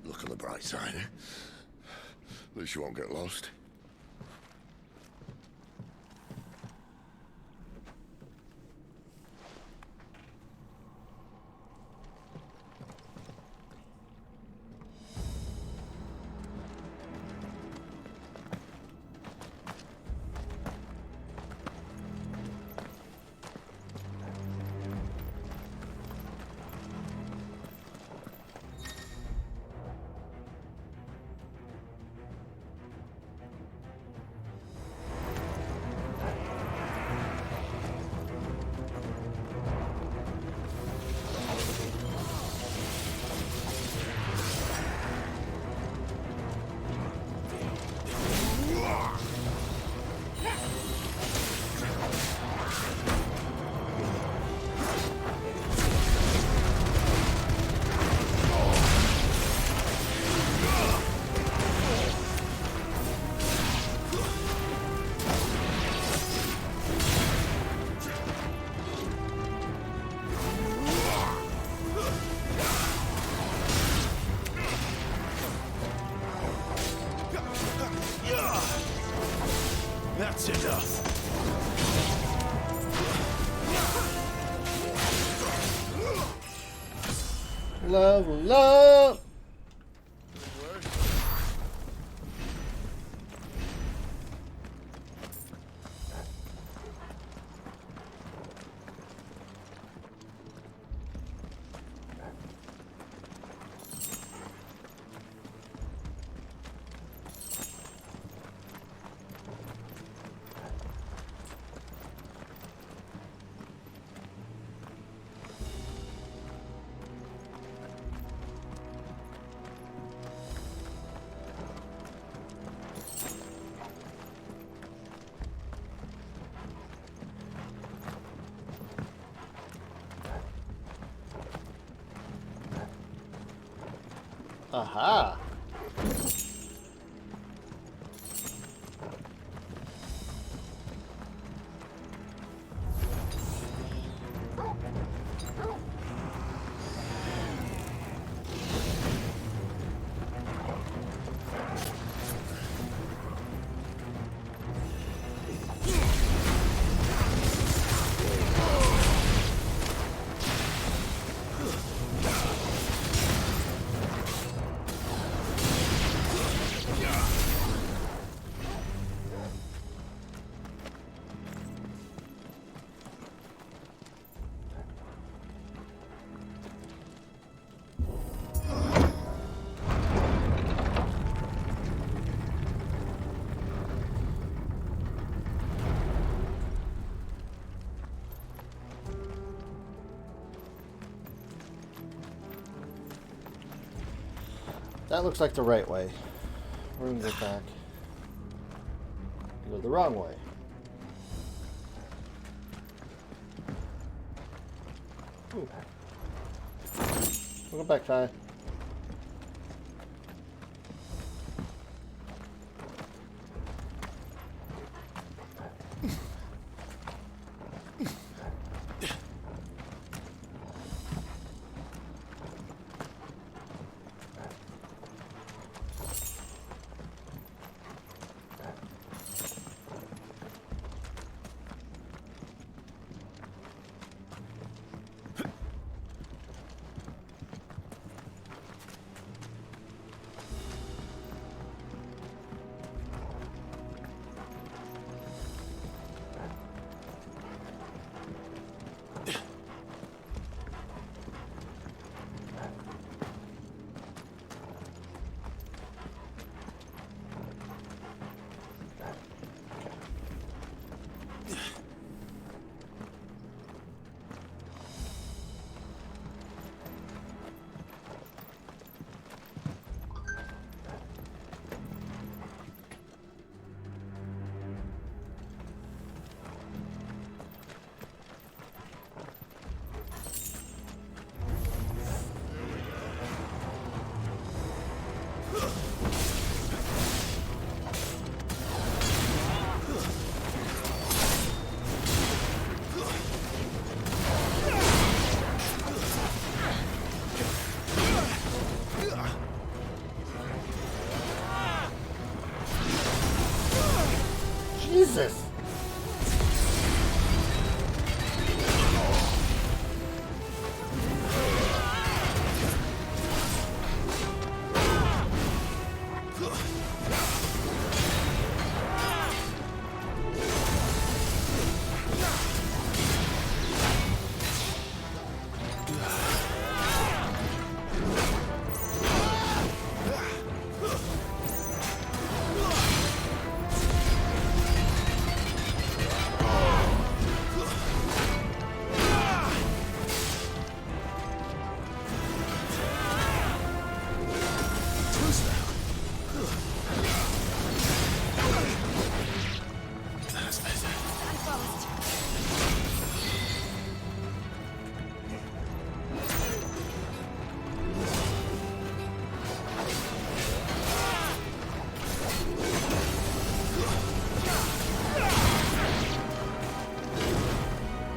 Look on the bright side, eh? At least you won't get lost. That's enough. Level up! Aha! That looks like the right way. We're gonna go back. Go the wrong way. Ooh. Welcome back, Ty. Jesus!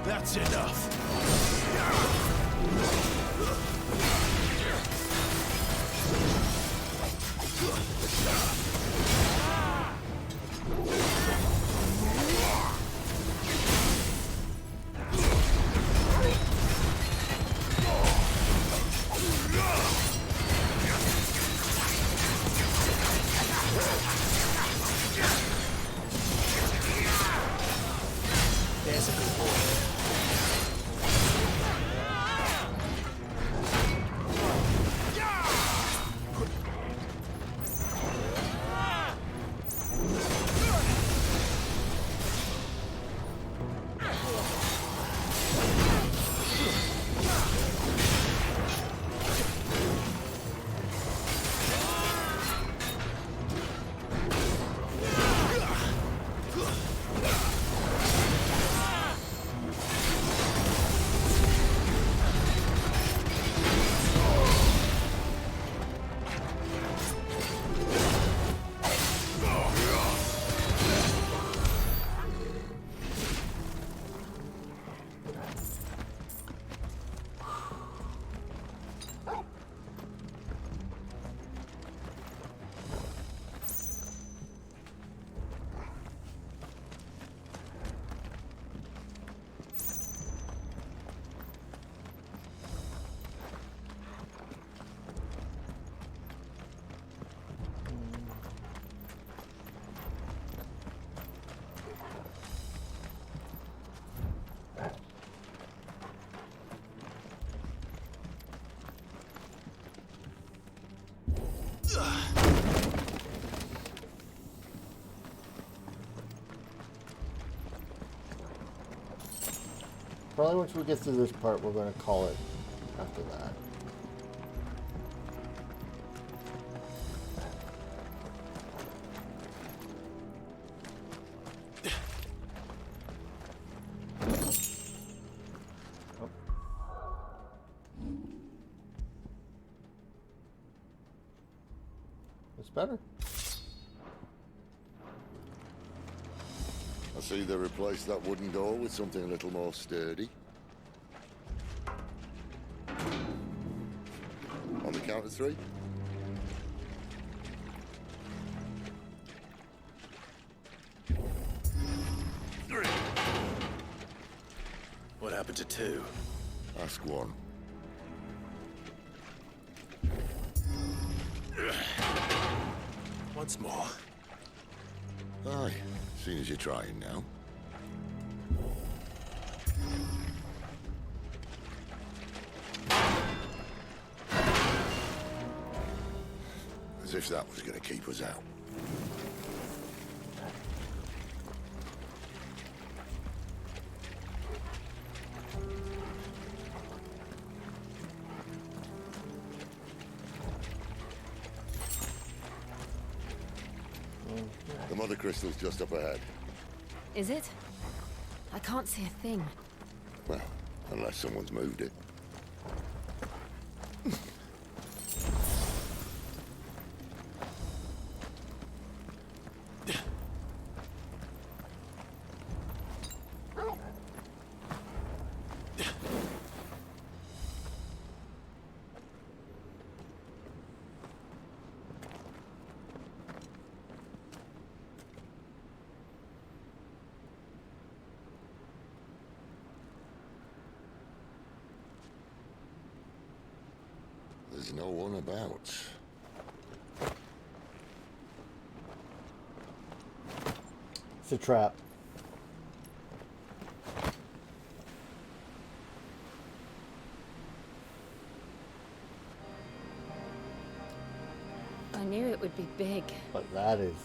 That's enough. There's a good boy. Probably once we get through this part, we're going to call it after that. Oh. It's better. I see they replaced that wooden door with something a little more sturdy. On the count of 3. What happened to 2? Ask 1. Once more. Aye, seeing as you're trying now. As if that was going to keep us out. The mother crystal's just up ahead. Is it? I can't see a thing. Well, unless someone's moved it. there's no one about. It's a trap. I knew it would be big. But that is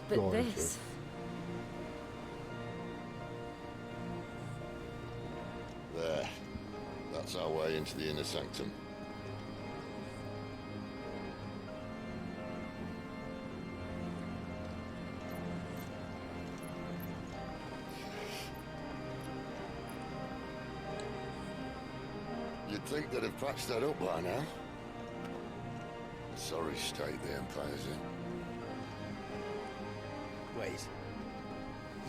But gorgeous. this... There. That's our way into the inner sanctum. You'd think they'd have patched that up by now. Sorry state the Empire's in. Wait.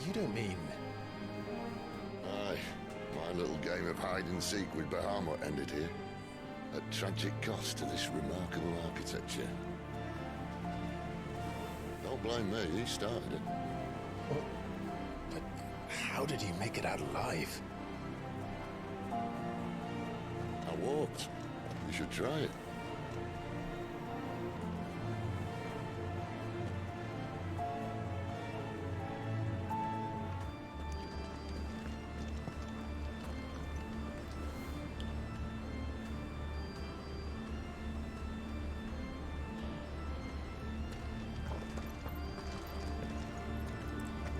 You don't mean... Aye. My little game of hide-and-seek with Bahamut ended here. At tragic cost to this remarkable architecture. Don't blame me, he started it. But how did he make it out alive? I walked. You should try it.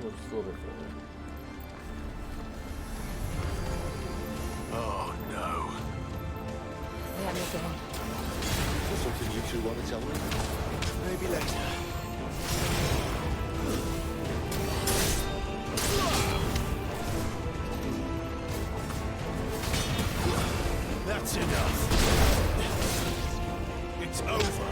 What's over for? Oh no. Let me go. Is there something you two want to tell me? Maybe later. That's enough. It's over.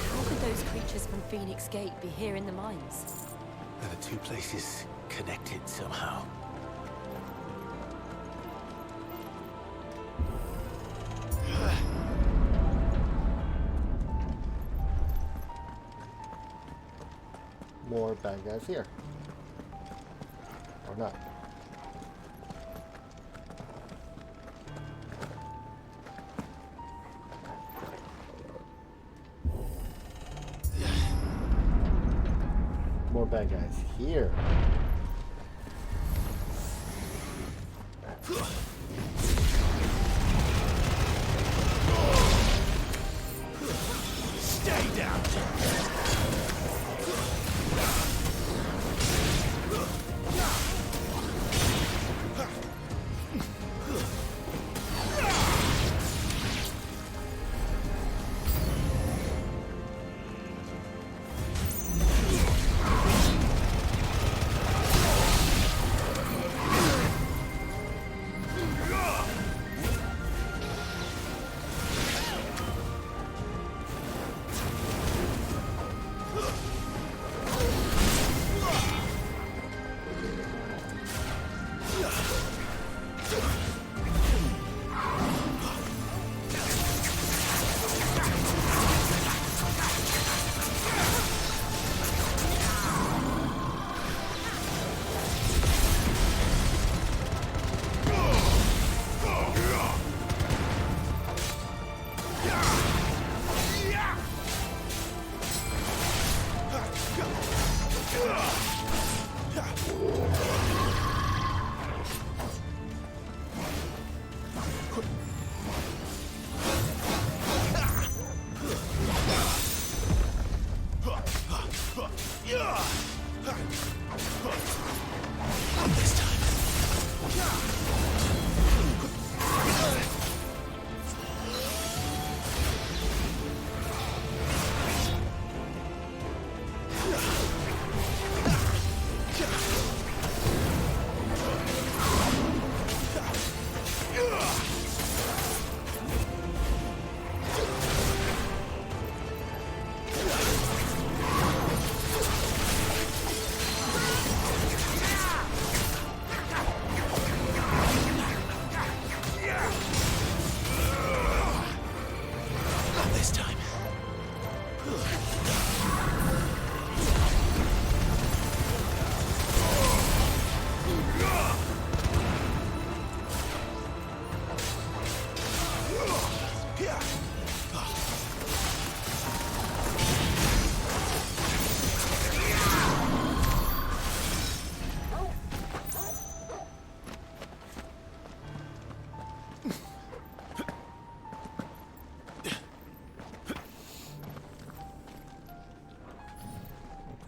How could those creatures from Phoenix Gate be here in the mines? Are the two places connected somehow? More bad guys here. Or not. More bad guys here. Stay down.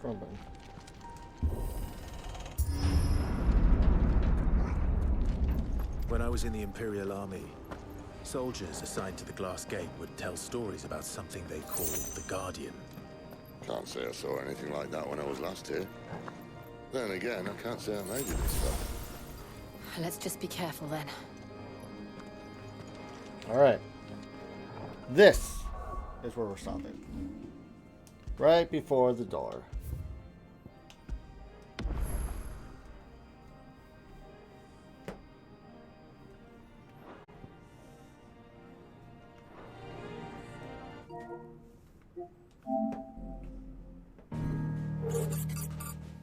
front button. When I was in the Imperial Army, soldiers assigned to the Glass Gate would tell stories about something they called the Guardian. Can't say I saw anything like that when I was last here. Then again, I can't say I made it this stuff. Let's just be careful then. Alright. This is where we're stopping. Right before the door.